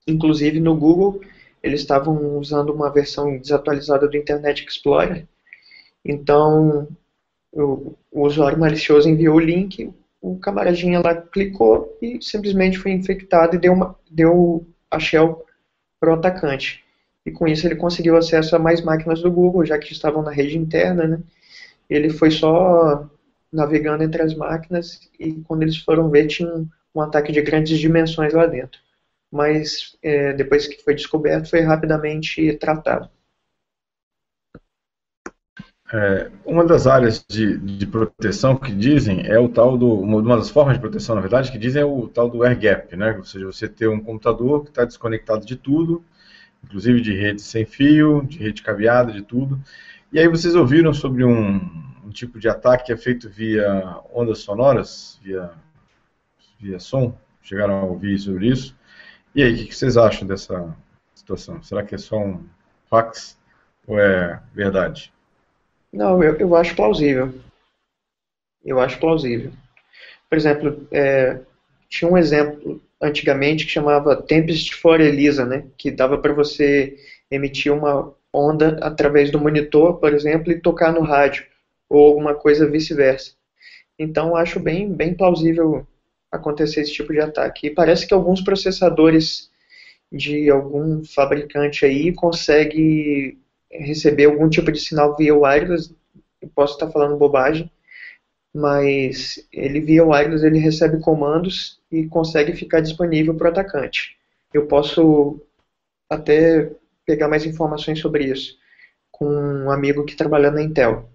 inclusive no Google, eles estavam usando uma versão desatualizada do Internet Explorer, então o usuário malicioso enviou o link, o camaradinha lá clicou e simplesmente foi infectado e deu a shell para o atacante. E com isso ele conseguiu acesso a mais máquinas do Google, já que estavam na rede interna, né? Ele foi só navegando entre as máquinas e quando eles foram ver tinha um ataque de grandes dimensões lá dentro. Mas depois que foi descoberto, foi rapidamente tratado. Uma das áreas de proteção que dizem é o tal uma das formas de proteção, na verdade, que dizem é o tal do air gap, né? Ou seja, você ter um computador que está desconectado de tudo, inclusive de rede sem fio, de rede cabeada, de tudo. E aí vocês ouviram sobre um tipo de ataque que é feito via ondas sonoras, via som? Chegaram a ouvir sobre isso? E aí, o que vocês acham dessa situação? Será que é só um fax ou é verdade? Não, eu acho plausível. Eu acho plausível. Por exemplo, tinha um exemplo antigamente que chamava Tempest for Elisa, né? Que dava para você emitir uma onda através do monitor, por exemplo, e tocar no rádio, ou alguma coisa vice-versa. Então, acho bem plausível acontecer esse tipo de ataque. E parece que alguns processadores de algum fabricante aí conseguem receber algum tipo de sinal via wireless. Eu posso estar falando bobagem, mas ele via wireless ele recebe comandos e consegue ficar disponível para o atacante. Eu posso até pegar mais informações sobre isso com um amigo que trabalha na Intel.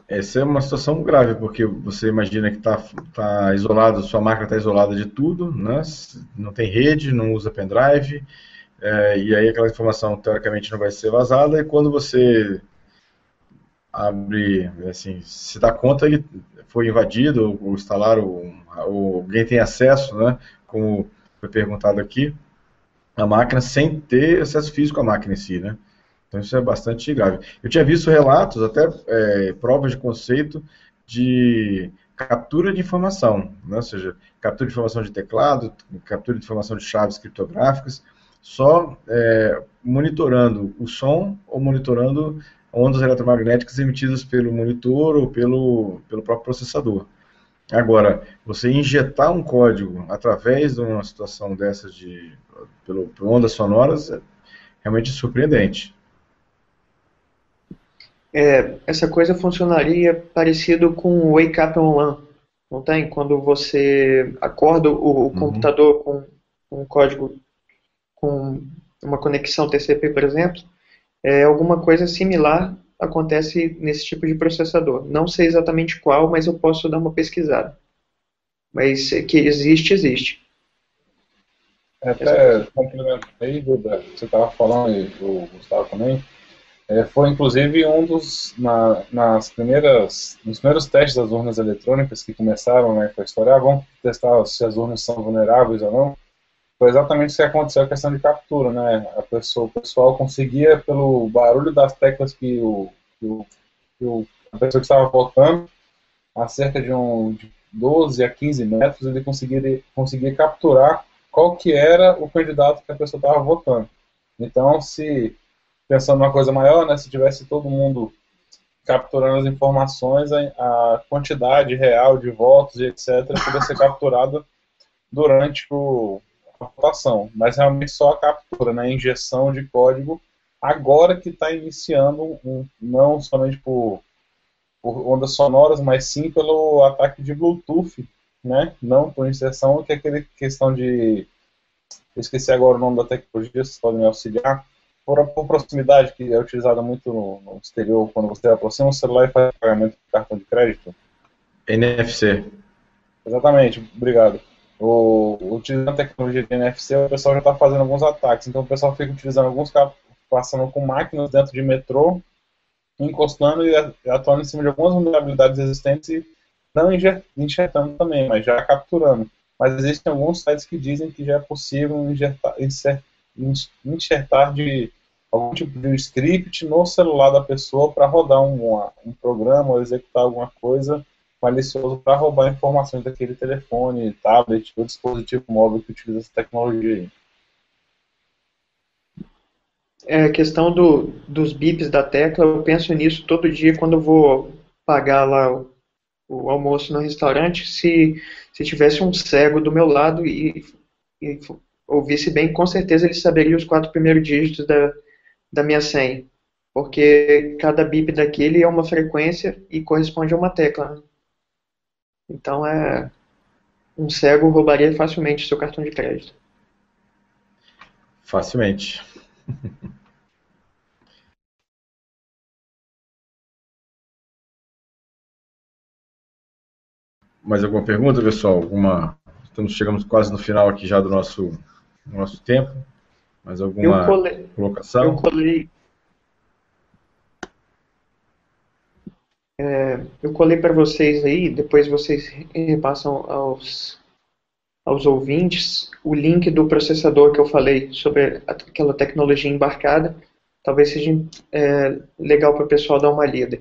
Essa é uma situação grave, porque você imagina que tá isolado, sua máquina está isolada de tudo, né? Não tem rede, não usa pendrive, e aí aquela informação teoricamente não vai ser vazada, e quando você abre, assim, se dá conta que foi invadido, ou instalaram, ou alguém tem acesso, né? Como foi perguntado aqui, a máquina sem ter acesso físico à máquina em si, né? Então isso é bastante grave. Eu tinha visto relatos, até provas de conceito de captura de informação, né? Ou seja, captura de informação de teclado, captura de informação de chaves criptográficas, só monitorando o som ou monitorando ondas eletromagnéticas emitidas pelo monitor ou pelo próprio processador. Agora, você injetar um código através de uma situação dessas por ondas sonoras é realmente surpreendente. Essa coisa funcionaria parecido com o Wake Up on LAN, não tem? Quando você acorda o computador com um código, com uma conexão TCP, por exemplo, é alguma coisa similar acontece nesse tipo de processador. Não sei exatamente qual, mas eu posso dar uma pesquisada. Mas que existe, existe. Até complementando aí, Duda, você estava falando, e o Gustavo também, foi inclusive um nos primeiros testes das urnas eletrônicas que começaram, né, com a história, vamos testar se as urnas são vulneráveis ou não. Foi exatamente isso que aconteceu, a questão de captura, né? O pessoal conseguia, pelo barulho das teclas a pessoa que estava votando, a cerca de 12 a 15 metros, ele conseguia capturar qual que era o candidato que a pessoa estava votando. Então, se pensando numa coisa maior, né, se tivesse todo mundo capturando as informações, a quantidade real de votos e etc. poderia ser capturada durante a votação. Mas realmente só a captura, né, a injeção de código, agora que está iniciando, não somente por ondas sonoras, mas sim pelo ataque de Bluetooth, né, não por inserção, que é aquela questão de... Eu esqueci agora o nome da tecnologia, vocês podem me auxiliar. Por proximidade, que é utilizada muito no exterior, quando você aproxima o celular e faz pagamento de cartão de crédito. NFC. Exatamente, obrigado. Utilizando a tecnologia de NFC, o pessoal já está fazendo alguns ataques. Então o pessoal fica utilizando alguns carros, passando com máquinas dentro de metrô, encostando e atuando em cima de algumas vulnerabilidades existentes e não injetando também, mas já capturando. Mas existem alguns sites que dizem que já é possível enxertar de algum tipo de script no celular da pessoa para rodar um programa ou executar alguma coisa malicioso para roubar informações daquele telefone, tablet ou dispositivo móvel que utiliza essa tecnologia aí. A questão dos bips da tecla, eu penso nisso todo dia quando eu vou pagar lá o almoço no restaurante. Se tivesse um cego do meu lado e ouvisse bem, com certeza ele saberia os 4 primeiros dígitos da minha senha. Porque cada bip daquele é uma frequência e corresponde a uma tecla, né? Então, um cego roubaria facilmente seu cartão de crédito. Facilmente. Mais alguma pergunta, pessoal? Chegamos quase no final aqui já do nosso tempo. Mais alguma colocação? Eu colei para vocês aí, depois vocês repassam aos ouvintes o link do processador que eu falei sobre aquela tecnologia embarcada. Talvez seja legal para o pessoal dar uma lida.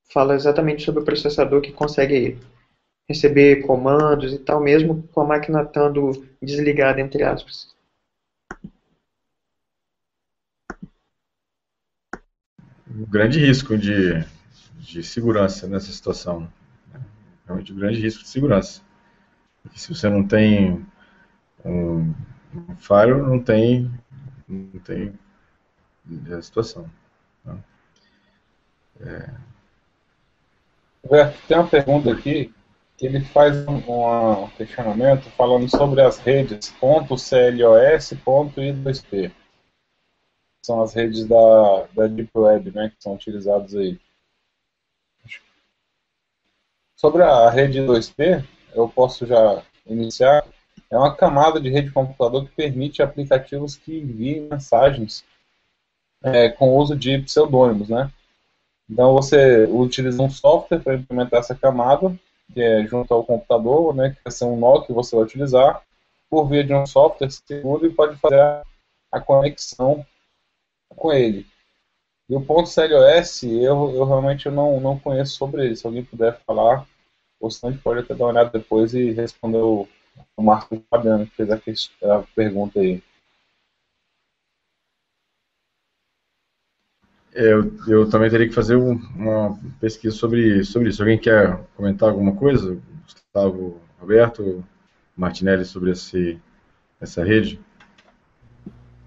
Fala exatamente sobre o processador que consegue receber comandos e tal, mesmo com a máquina estando desligada, entre aspas. Um grande risco de segurança nessa situação. Realmente um grande risco de segurança. Porque se você não tem um firewall, não tem a situação. Tem uma pergunta aqui que ele faz um questionamento falando sobre as redes .clos, .i2p. São as redes da Deep Web, né, que são utilizadas aí. Sobre a rede 2P, eu posso já iniciar. É uma camada de rede de computador que permite aplicativos que enviem mensagens com o uso de pseudônimos, né? Então você utiliza um software para implementar essa camada, que é junto ao computador, né, que vai ser um nó que você vai utilizar, por via de um software seguro, e pode fazer a conexão com ele. E o .clos, eu realmente não conheço sobre ele. Se alguém puder falar, o Sandy pode até dar uma olhada depois e responder o Marcos Fabiano, que fez a pergunta aí. Eu também teria que fazer uma pesquisa sobre isso. Alguém quer comentar alguma coisa? Gustavo, Roberto, Martinelli, sobre essa rede?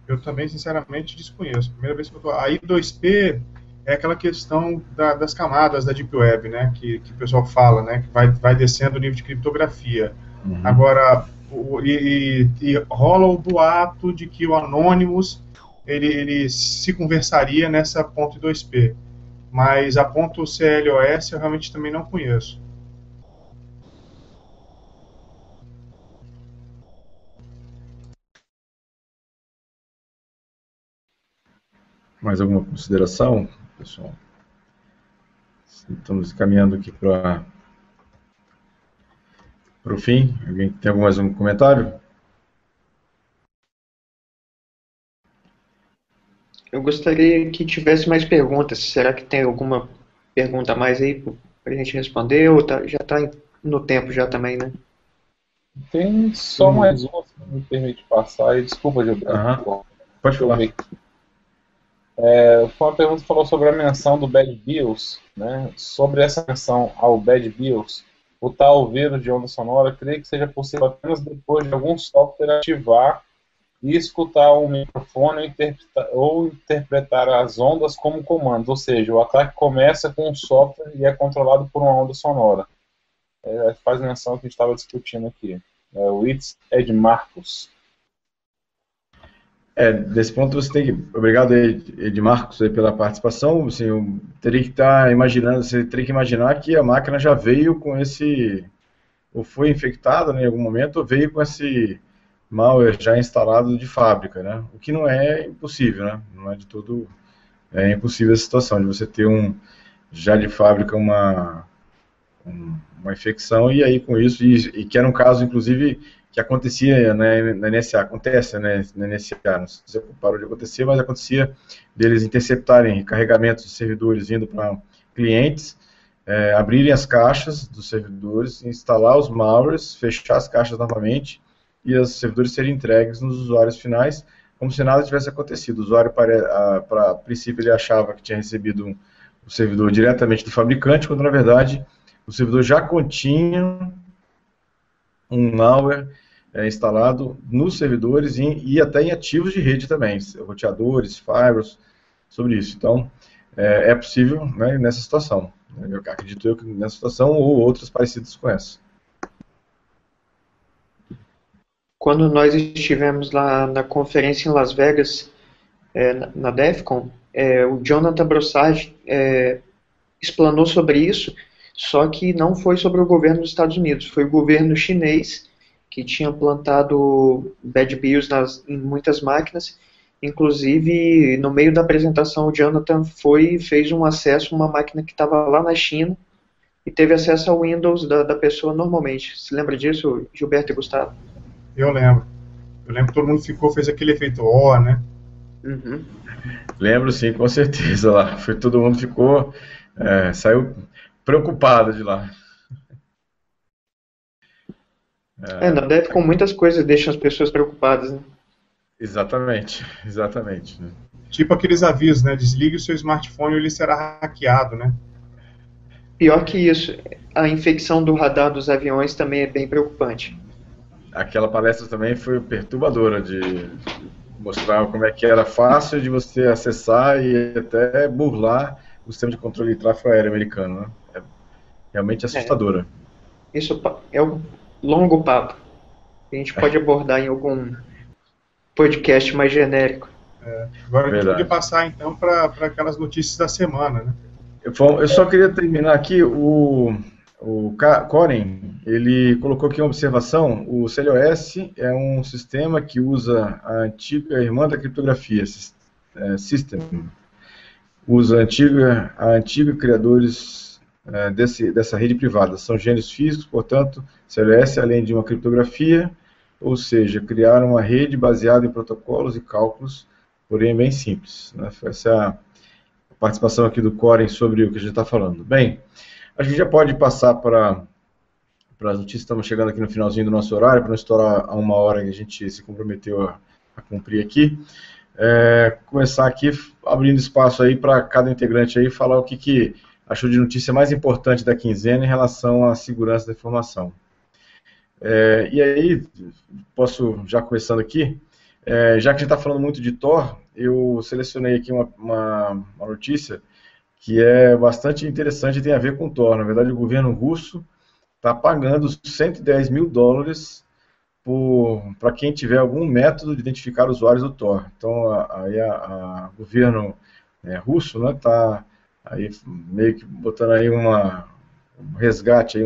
Eu também, sinceramente, desconheço. Primeira vez que eu estou... A I2P é aquela questão das camadas da Deep Web, né? Que o pessoal fala, né? Que vai descendo o nível de criptografia. Agora, e rola o boato de que o Anonymous ele se conversaria nessa ponto 2P. Mas a ponto CLOS eu realmente também não conheço. Mais alguma consideração, pessoal? Estamos caminhando aqui para o fim. Alguém tem mais um comentário? Eu gostaria que tivesse mais perguntas. Será que tem alguma pergunta a mais aí para a gente responder? Ou já está no tempo já também, né? Tem só mais uma, se me permite passar aí. Desculpa, Gilberto. Pode falar. Foi uma pergunta que falou sobre a menção do Bad BIOS, né? Sobre essa menção ao Bad BIOS, o tal vírus de onda sonora, creio que seja possível apenas depois de algum software ativar e escutar um microfone ou interpretar as ondas como comandos, ou seja, o ataque começa com um software e é controlado por uma onda sonora. Faz menção ao que a gente estava discutindo aqui. O Itz Ed Marcos. Desse ponto você tem que... Obrigado, Ed Marcos, aí, pela participação. Assim, eu teria que estar imaginando, você teria que imaginar que a máquina já veio com esse... ou foi infectada, né, em algum momento, ou veio com esse malware já instalado de fábrica, né? O que não é impossível, né? Não é de todo impossível essa situação de você ter já de fábrica uma infecção, e aí com isso, e que era um caso, inclusive, que acontecia, né, na NSA, acontece, né, na NSA, não sei se parou de acontecer, mas acontecia deles interceptarem carregamentos de servidores indo para clientes, abrirem as caixas dos servidores, instalar os malwares, fechar as caixas novamente, e os servidores serem entregues nos usuários finais, como se nada tivesse acontecido. O usuário, a princípio, ele achava que tinha recebido o servidor diretamente do fabricante, quando na verdade o servidor já continha um malware instalado nos servidores e até em ativos de rede também, roteadores, firewalls, sobre isso. Então, é possível, né, nessa situação. Eu acredito que nessa situação ou outras parecidas com essa. Quando nós estivemos lá na conferência em Las Vegas, na DEF CON, o Jonathan Brossard explanou sobre isso, só que não foi sobre o governo dos Estados Unidos, foi o governo chinês que tinha plantado bad BIOS em muitas máquinas. Inclusive, no meio da apresentação, o Jonathan fez um acesso a uma máquina que estava lá na China e teve acesso ao Windows da pessoa normalmente. Se lembra disso, Gilberto e Gustavo? Eu lembro que todo mundo fez aquele efeito ó, né? Uhum. Lembro sim, com certeza lá. Todo mundo ficou, saiu preocupado de lá. Na DEF com muitas coisas deixam as pessoas preocupadas, né? Exatamente. Né? Tipo aqueles avisos, né? Desligue o seu smartphone ou ele será hackeado, né? Pior que isso, a infecção do radar dos aviões também é bem preocupante. Aquela palestra também foi perturbadora, de mostrar como é que era fácil de você acessar e até burlar o sistema de controle de tráfego aéreo americano, né? É realmente assustadora. Isso é um longo papo. A gente pode abordar em algum podcast mais genérico. Agora a gente podia passar então para aquelas notícias da semana, né? Eu só queria terminar aqui, o Coren, ele colocou aqui uma observação: o CLOS é um sistema que usa a antiga irmã da criptografia, System, usa a antiga criadores dessa rede privada, são gênios físicos, portanto, CLOS, além de uma criptografia, ou seja, criaram uma rede baseada em protocolos e cálculos, porém bem simples, né? Essa é a participação aqui do Coren sobre o que a gente está falando. Bem, a gente já pode passar para as notícias. Estamos chegando aqui no finalzinho do nosso horário, para não estourar a 1 hora que a gente se comprometeu a cumprir aqui. Começar aqui abrindo espaço aí para cada integrante aí falar o que achou de notícia mais importante da quinzena em relação à segurança da informação. E aí, posso já começando aqui, já que a gente está falando muito de Tor, eu selecionei aqui uma notícia que é bastante interessante e tem a ver com Tor. Na verdade, o governo russo está pagando $110 mil para quem tiver algum método de identificar usuários do Tor. Então, aí o governo russo, né, está aí meio que botando aí um resgate, aí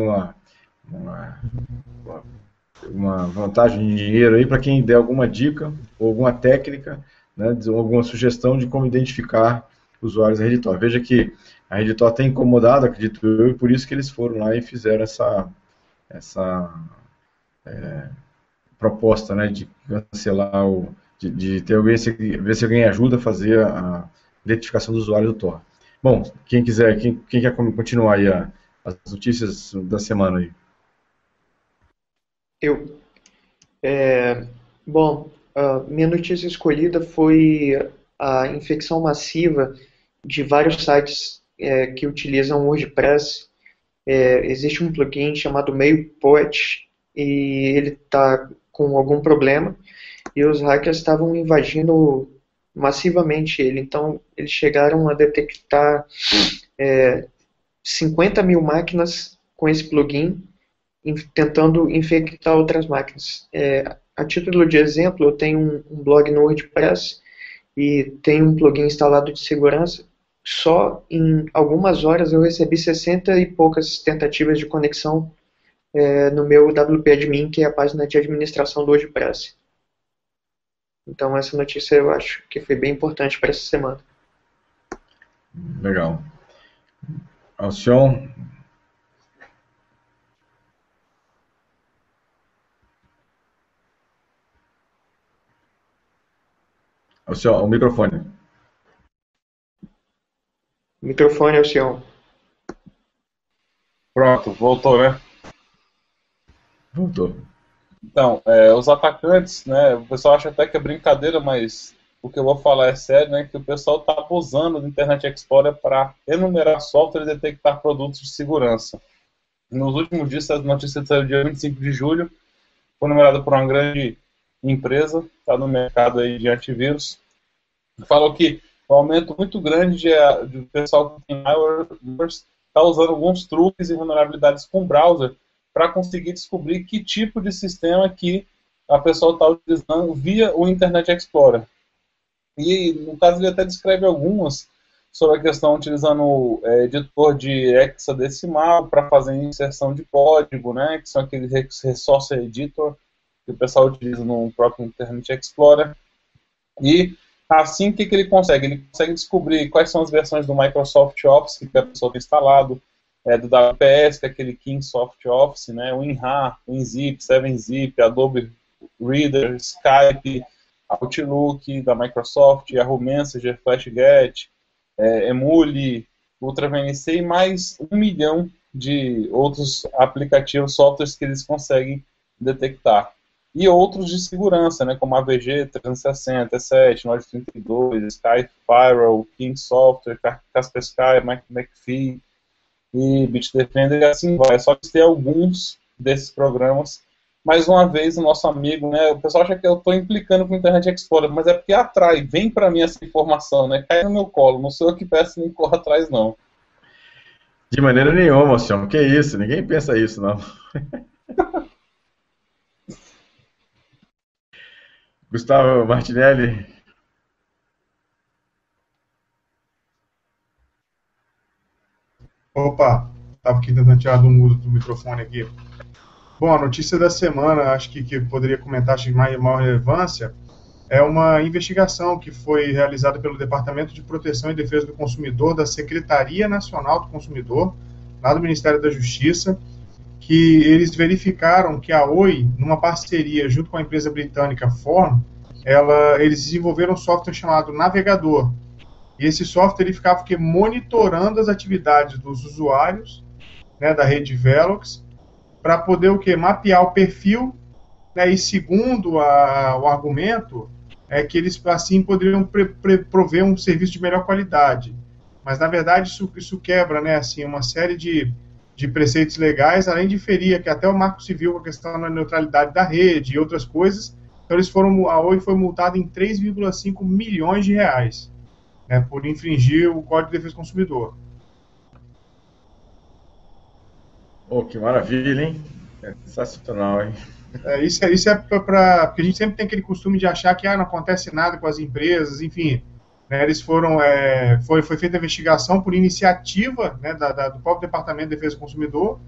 uma vantagem de dinheiro aí para quem der alguma dica ou alguma técnica, né, alguma sugestão de como identificar usuários da Redditor. Veja que a Redditor tem incomodado, acredito eu, e por isso que eles foram lá e fizeram essa proposta, né, de cancelar de ter alguém, ver se alguém ajuda a fazer a identificação do usuário do Tor. Bom, quem quiser, quem quer continuar aí as notícias da semana aí? Eu. Bom, a minha notícia escolhida foi a infecção massiva de vários sites que utilizam WordPress. Existe um plugin chamado MailPoet e ele está com algum problema e os hackers estavam invadindo massivamente ele. Então, eles chegaram a detectar 50 mil máquinas com esse plugin tentando infectar outras máquinas. A título de exemplo, eu tenho um blog no WordPress e tenho um plugin instalado de segurança. Só em algumas horas eu recebi 60 e poucas tentativas de conexão no meu WP-admin, que é a página de administração do WordPress. Então essa notícia eu acho que foi bem importante para essa semana. Legal. Alcion? O microfone. Microfone, Alcion. Pronto, voltou, né? Voltou. Então, os atacantes, né, o pessoal acha até que é brincadeira, mas o que eu vou falar é sério, né, que o pessoal está abusando do Internet Explorer para enumerar software e detectar produtos de segurança. Nos últimos dias, essa notícia saiu dia 25 de julho, foi numerada por uma grande empresa, está no mercado aí de antivírus, falou que um aumento muito grande do pessoal que tem malwares está usando alguns truques e vulnerabilidades com o browser para conseguir descobrir que tipo de sistema que a pessoa está utilizando via o Internet Explorer. E, no caso, ele até descreve algumas sobre a questão utilizando editor de hexadecimal para fazer inserção de código, né, que são aqueles resource editor que o pessoal utiliza no próprio Internet Explorer. E assim, o que ele consegue? Ele consegue descobrir quais são as versões do Microsoft Office que a pessoa tem instalado, do WPS, que é aquele Kingsoft Office, né, o WinRAR, o WinZip, 7-Zip, Adobe Reader, Skype, Outlook da Microsoft, Yahoo Messenger, FlashGet, Emule, UltraVNC e mais 1 milhão de outros aplicativos, softwares que eles conseguem detectar. E outros de segurança, né, como AVG 360, E7, Node 32, Sky Firewall, King Software, Kaspersky, McAfee e Bitdefender, e assim vai. Só que tem alguns desses programas. Mais uma vez, o nosso amigo, né, o pessoal acha que eu estou implicando com o Internet Explorer, mas é porque atrai, vem para mim essa informação, né, cai no meu colo, não sou eu que peço nem corro atrás, não. De maneira nenhuma, senhor, que isso, ninguém pensa isso, não. Gustavo Martinelli. Opa, estava aqui tentando tirar do mudo do microfone aqui. Bom, a notícia da semana, acho que poderia comentar, acho que maior relevância, é uma investigação que foi realizada pelo Departamento de Proteção e Defesa do Consumidor da Secretaria Nacional do Consumidor, lá do Ministério da Justiça, que eles verificaram que a Oi, numa parceria junto com a empresa britânica Form, eles desenvolveram um software chamado Navegador. E esse software ele ficava monitorando as atividades dos usuários, né, da rede Velox, para poder o quê? Mapear o perfil, né, e segundo o argumento, que eles assim poderiam prover um serviço de melhor qualidade. Mas na verdade isso quebra, né, assim, uma série de preceitos legais, além de ferir que até o Marco Civil, a questão da neutralidade da rede e outras coisas. Então a Oi foi multada em 3,5 milhões de reais, né, por infringir o Código de Defesa do Consumidor. Oh, que maravilha, hein? É sensacional, hein? Isso é para... Porque a gente sempre tem aquele costume de achar que não acontece nada com as empresas, enfim. Né, eles foram... foi feita a investigação por iniciativa, né, do próprio Departamento de Defesa do Consumidor,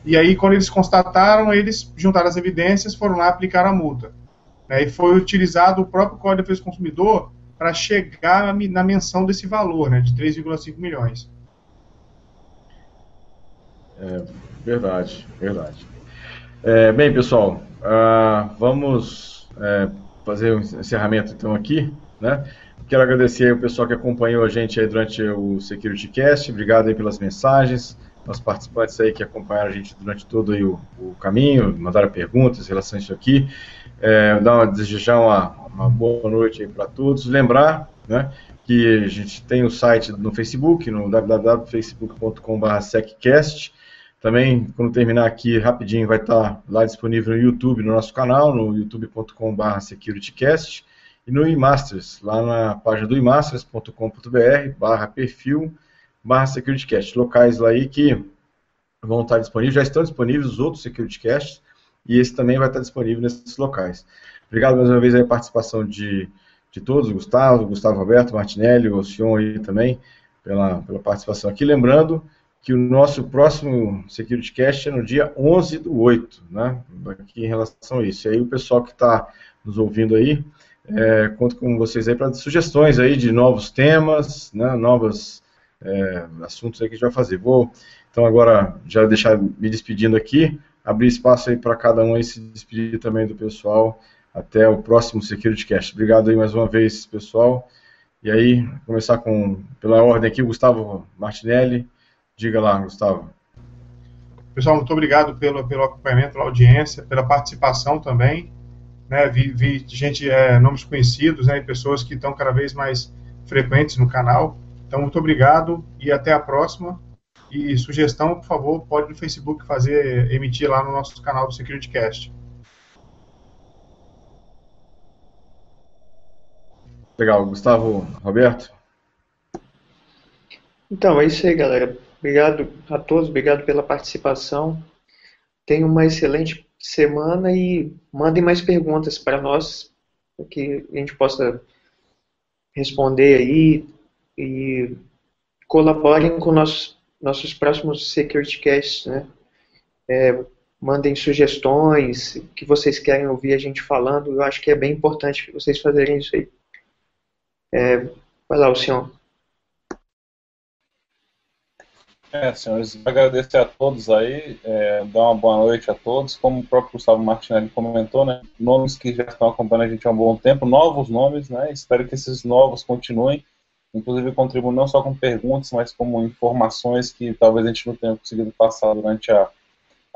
e aí, quando eles constataram, eles juntaram as evidências, foram lá aplicar a multa. Né, e foi utilizado o próprio Código de Defesa do Consumidor para chegar na menção desse valor, né, de 3,5 milhões. Verdade. Bem, pessoal, vamos fazer um encerramento então aqui, né? Quero agradecer ao pessoal que acompanhou a gente aí durante o SecurityCast, obrigado aí pelas mensagens, aos participantes aí que acompanharam a gente durante todo aí o caminho, mandaram perguntas em relação a isso aqui, desejar uma boa noite aí para todos, lembrar, né, que a gente tem o site no Facebook, no www.facebook.com/seccast. Também, quando terminar aqui rapidinho, vai estar lá disponível no YouTube, no nosso canal, no youtube.com/securitycast, e no eMasters, lá na página do emasters.com.br/perfil/securitycast. Locais lá aí que vão estar disponíveis, já estão disponíveis os outros SecurityCasts, e esse também vai estar disponível nesses locais. Obrigado mais uma vez a participação de todos, Gustavo Roberto, Martinelli, o Sion aí também, pela participação aqui. Lembrando que o nosso próximo SecurityCast é no dia 11/8, né? Aqui em relação a isso. E aí o pessoal que está nos ouvindo aí, conto com vocês aí para sugestões aí de novos temas, né? Novos assuntos aí que a gente vai fazer. Vou, então, agora já deixar me despedindo aqui, abrir espaço aí para cada um aí se despedir também do pessoal. Até o próximo SecurityCast. Obrigado aí mais uma vez, pessoal. E aí, começar pela ordem aqui, Gustavo Martinelli. Diga lá, Gustavo. Pessoal, muito obrigado pelo acompanhamento, pela audiência, pela participação também. Né, vi gente, nomes conhecidos, né, e pessoas que estão cada vez mais frequentes no canal. Então, muito obrigado e até a próxima. E sugestão, por favor, pode no Facebook emitir lá no nosso canal do SecurityCast. Legal, Gustavo Roberto. Então, é isso aí, galera. Obrigado a todos, obrigado pela participação. Tenham uma excelente semana e mandem mais perguntas para nós, para que a gente possa responder aí e colaborem com nossos próximos SecurityCasts, né? Mandem sugestões, o que vocês querem ouvir a gente falando. Eu acho que é bem importante vocês fazerem isso aí. Vai lá, o senhor. Senhores, agradecer a todos aí, dar uma boa noite a todos. Como o próprio Gustavo Martinelli comentou, né, nomes que já estão acompanhando a gente há um bom tempo, novos nomes, né, espero que esses novos continuem, inclusive contribuam não só com perguntas, mas como informações que talvez a gente não tenha conseguido passar durante a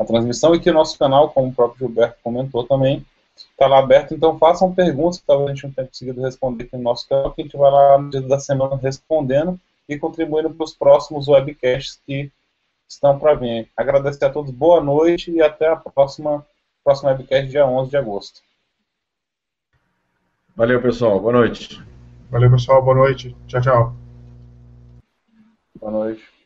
transmissão, e que o nosso canal, como o próprio Gilberto comentou também, está lá aberto, então façam perguntas que talvez a gente não tenha conseguido responder aqui no nosso canal, que a gente vai lá no dia da semana respondendo e contribuindo para os próximos webcasts que estão para vir. Agradecer a todos, boa noite e até a próxima webcast, dia 11 de agosto. Valeu, pessoal. Boa noite. Valeu, pessoal. Boa noite. Tchau, tchau. Boa noite.